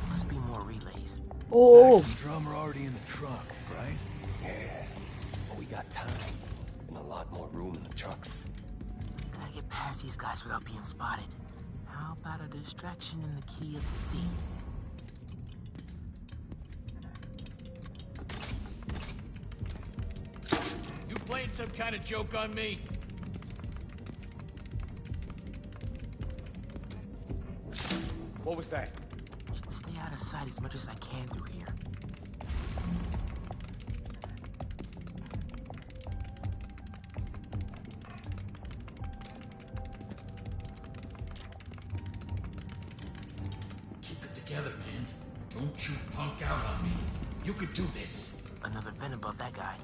Must be more relays. Oh! Sax and drum are already in the truck, right? Yeah. But we got time. And a lot more room in the trucks. Gotta get past these guys without being spotted. How about a distraction in the key of C? You playing some kind of joke on me? What was that? Should stay out of sight as much as I can through here. Keep it together, man. Don't you punk out on me. You could do this. Another vent above that guy.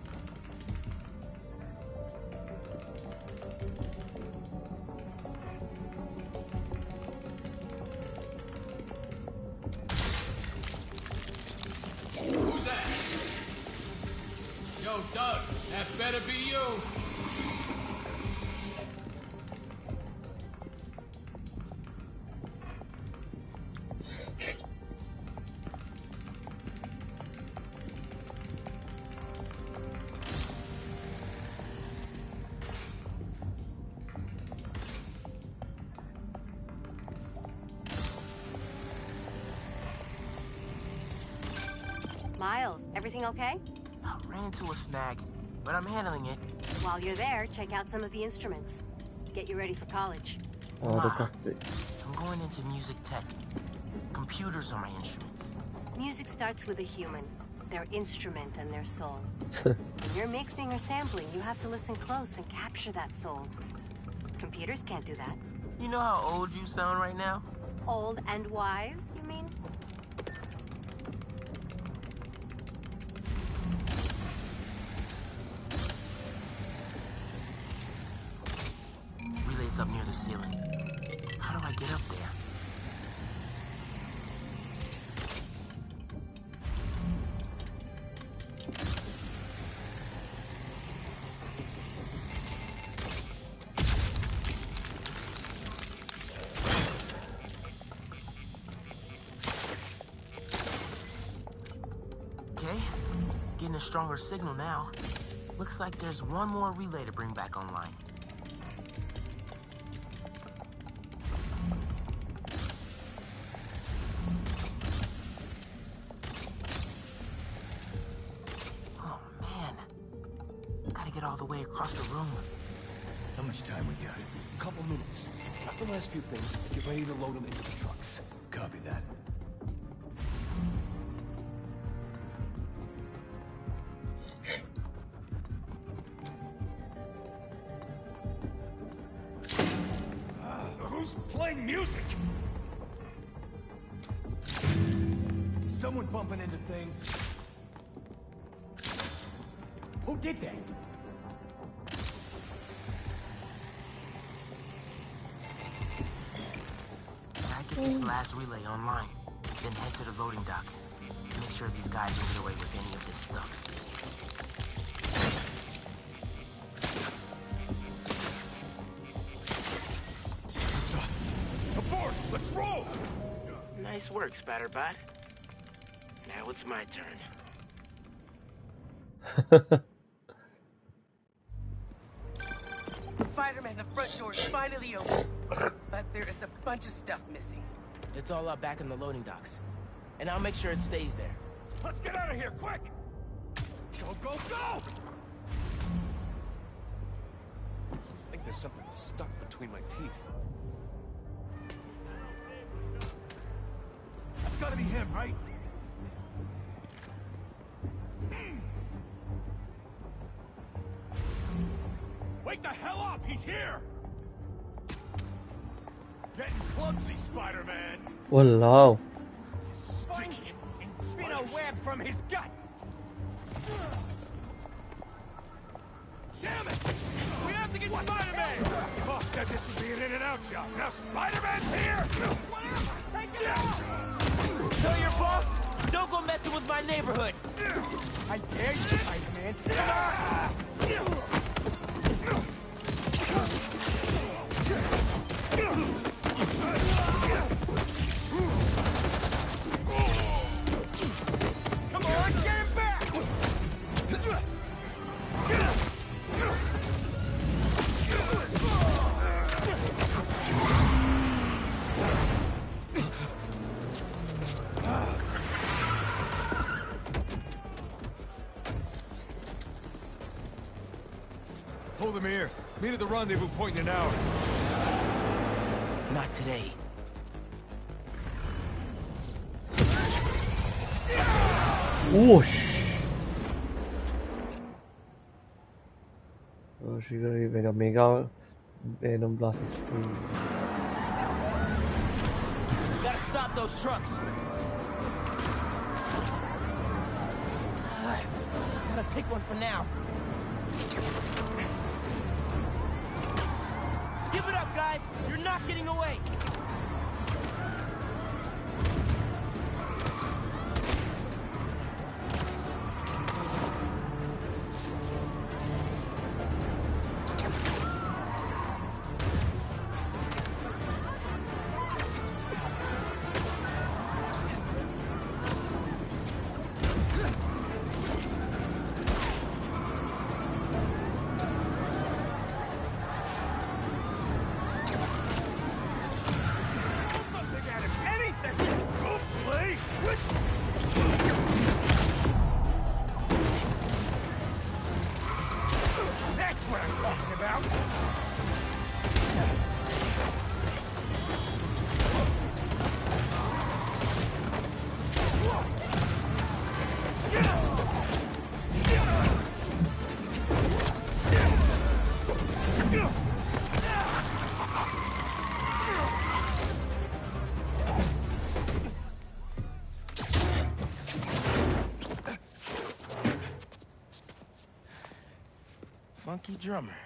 Who's that? Yo, Doug, that better be you. Miles, everything okay? I ran into a snag, but I'm handling it. While you're there, check out some of the instruments. Get you ready for college. Oh, the cockpit. I'm going into music tech. Computers are my instruments. Music starts with a human, their instrument and their soul. When you're mixing or sampling, you have to listen close and capture that soul. Computers can't do that. You know how old you sound right now? Old and wise, you mean? Relay's up near the ceiling. How do I get up there? a stronger signal now. Looks like there's one more relay to bring back online. Oh man, gotta get all the way across the room. How much time we got? A couple minutes. After the last few things, get ready to load them into the trucks. Copy that. Who's playing music? Someone bumping into things. Who did that? Gotta get this last relay online, then head to the loading dock. Make sure these guys don't get away with any of this stuff. Abort! Let's roll! Nice work, Spatterbot. Now it's my turn. Spider-Man, the front door's finally open. But there is a bunch of stuff missing. It's all up back in the loading docks. And I'll make sure it stays there. Let's get out of here, quick! Go, go, go! I think there's something stuck between my teeth. That's gotta be him, right? Wake the hell up! He's here! Getting clumsy, Spider-Man! Walao. Sticky and spin a web from his guts! Damn it! We have to get Spider-Man! Boss said this would be an in-and-out job. Now Spider-Man's here! Whatever! Take it out! Tell your boss, don't go messing with my neighborhood. I dare you, Spider-Man! Come on, get him back! Hold him here. Meet at the rendezvous point in an hour. Not today. Whoosh. Oh, she got even a mega venom blast is free. Gotta stop those trucks. Gotta pick one for now. Give it up, guys! You're not getting away! That's what I'm talking about! Funky drummer.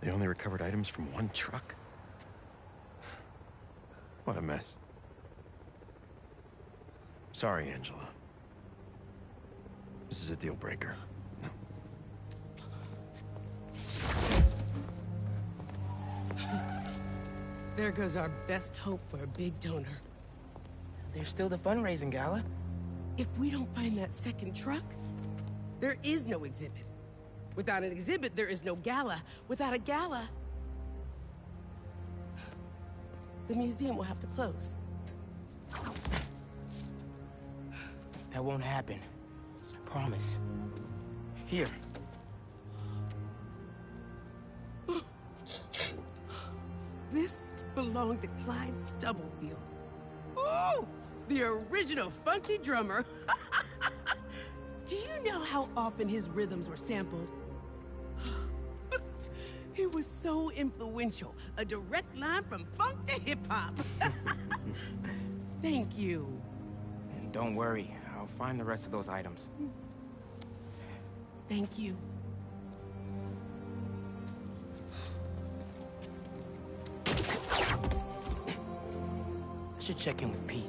They only recovered items from one truck? What a mess. Sorry, Angela. This is a deal breaker. No. There goes our best hope for a big donor. There's still the fundraising gala. If we don't find that second truck, there is no exhibit. Without an exhibit, there is no gala. Without a gala, the museum will have to close. That won't happen. I promise. Here. This belonged to Clyde Stubblefield. Oh, the original funky drummer. Do you know how often his rhythms were sampled? He was so influential, a direct line from funk to hip-hop. Thank you. And don't worry, I'll find the rest of those items. Thank you. I should check in with Pete.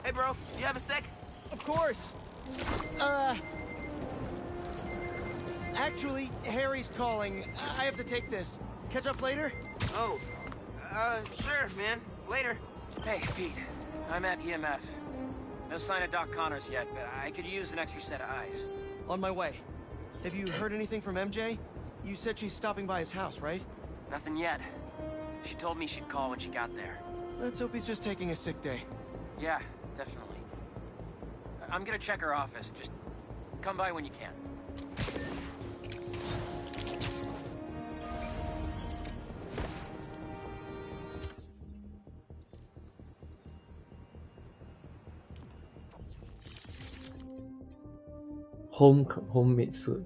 Hey, bro, you have a sec? Of course. Actually, Harry's calling. I have to take this. Catch up later? Oh, sure, man. Later. Hey, Pete. I'm at EMF. No sign of Doc Connors yet, but I could use an extra set of eyes. On my way. Have you heard anything from MJ? You said she's stopping by his house, right? Nothing yet. She told me she'd call when she got there. Let's hope he's just taking a sick day. Yeah, definitely. I'm gonna check her office. Just come by when you can. Homemade suit.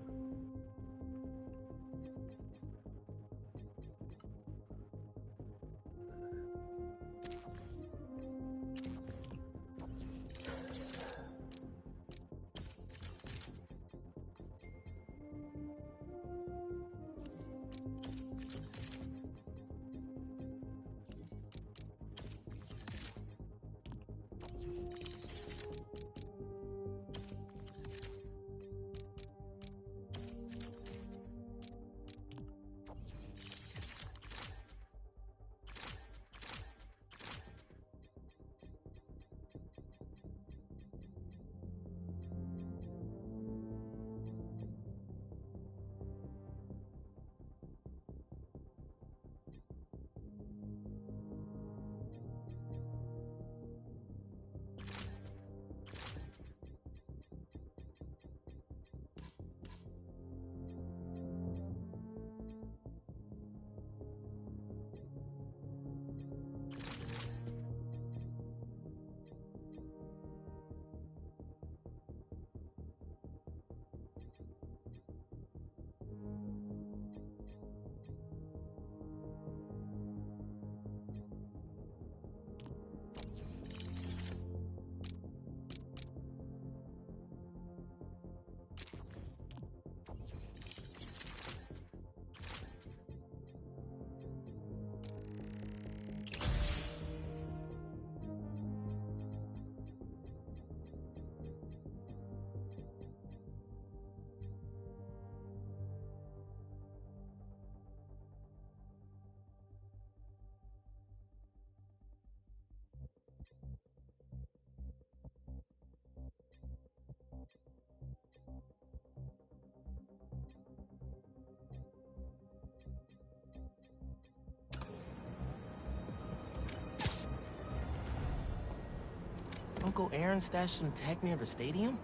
Uncle Aaron stashed some tech near the stadium?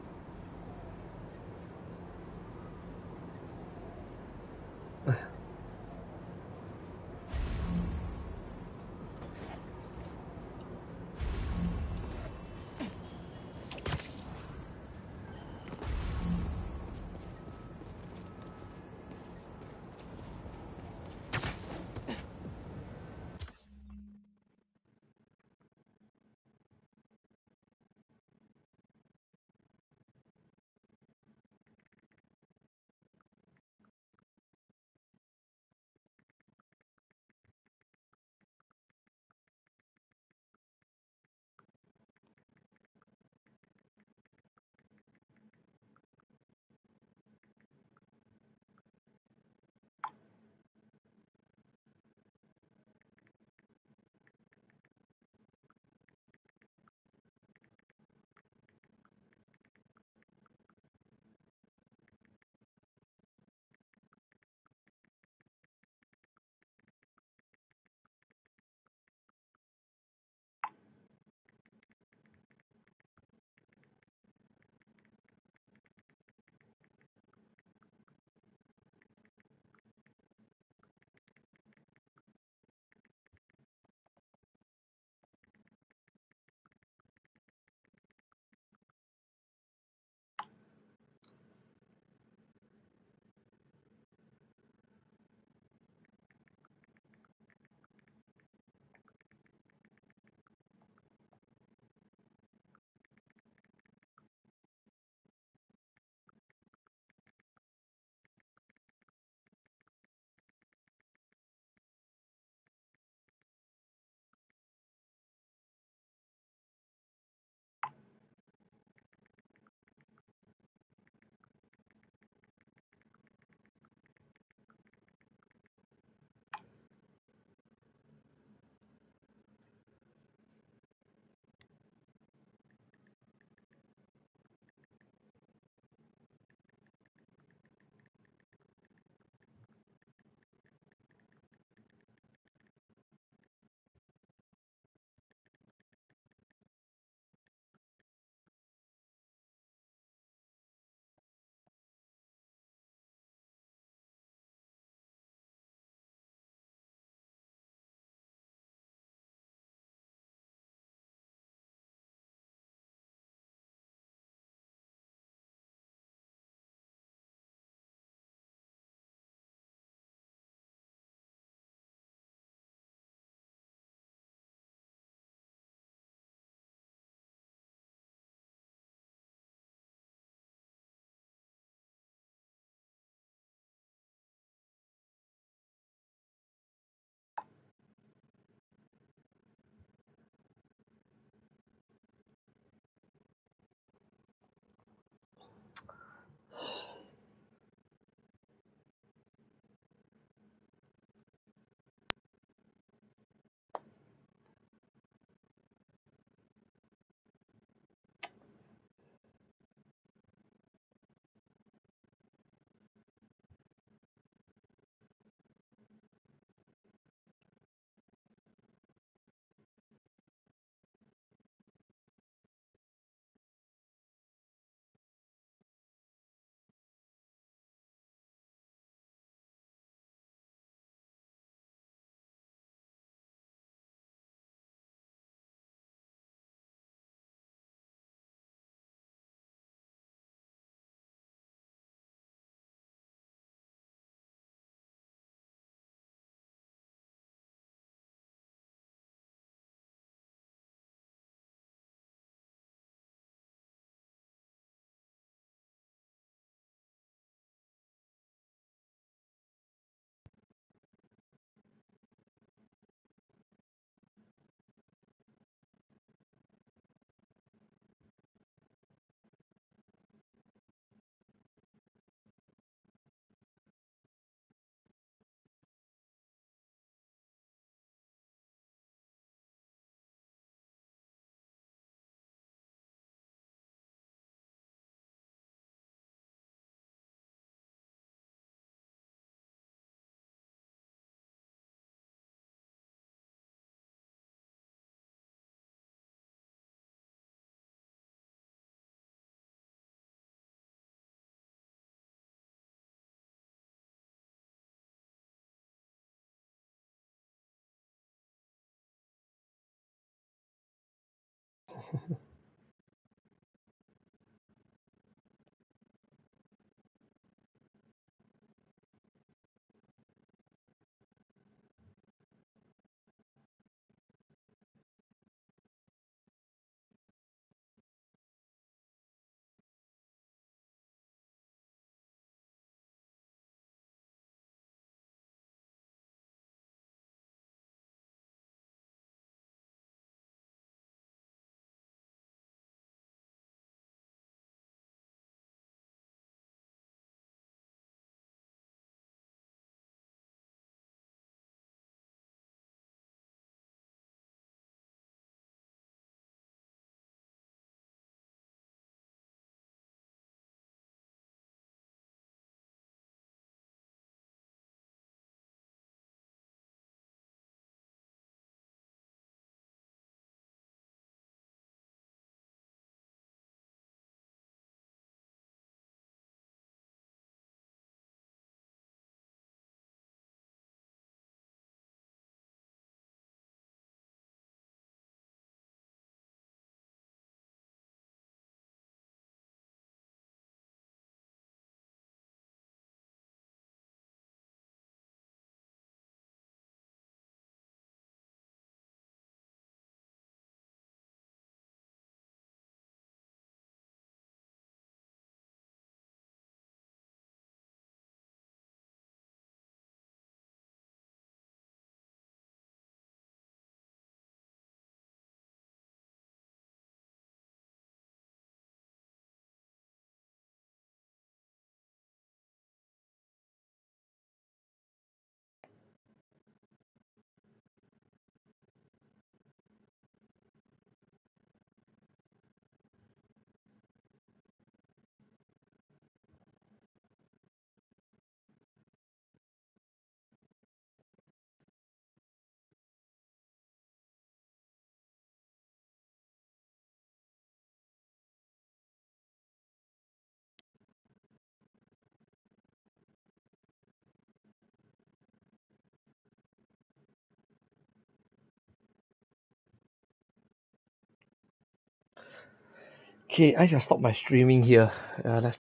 Okay, I just stopped my streaming here. Let's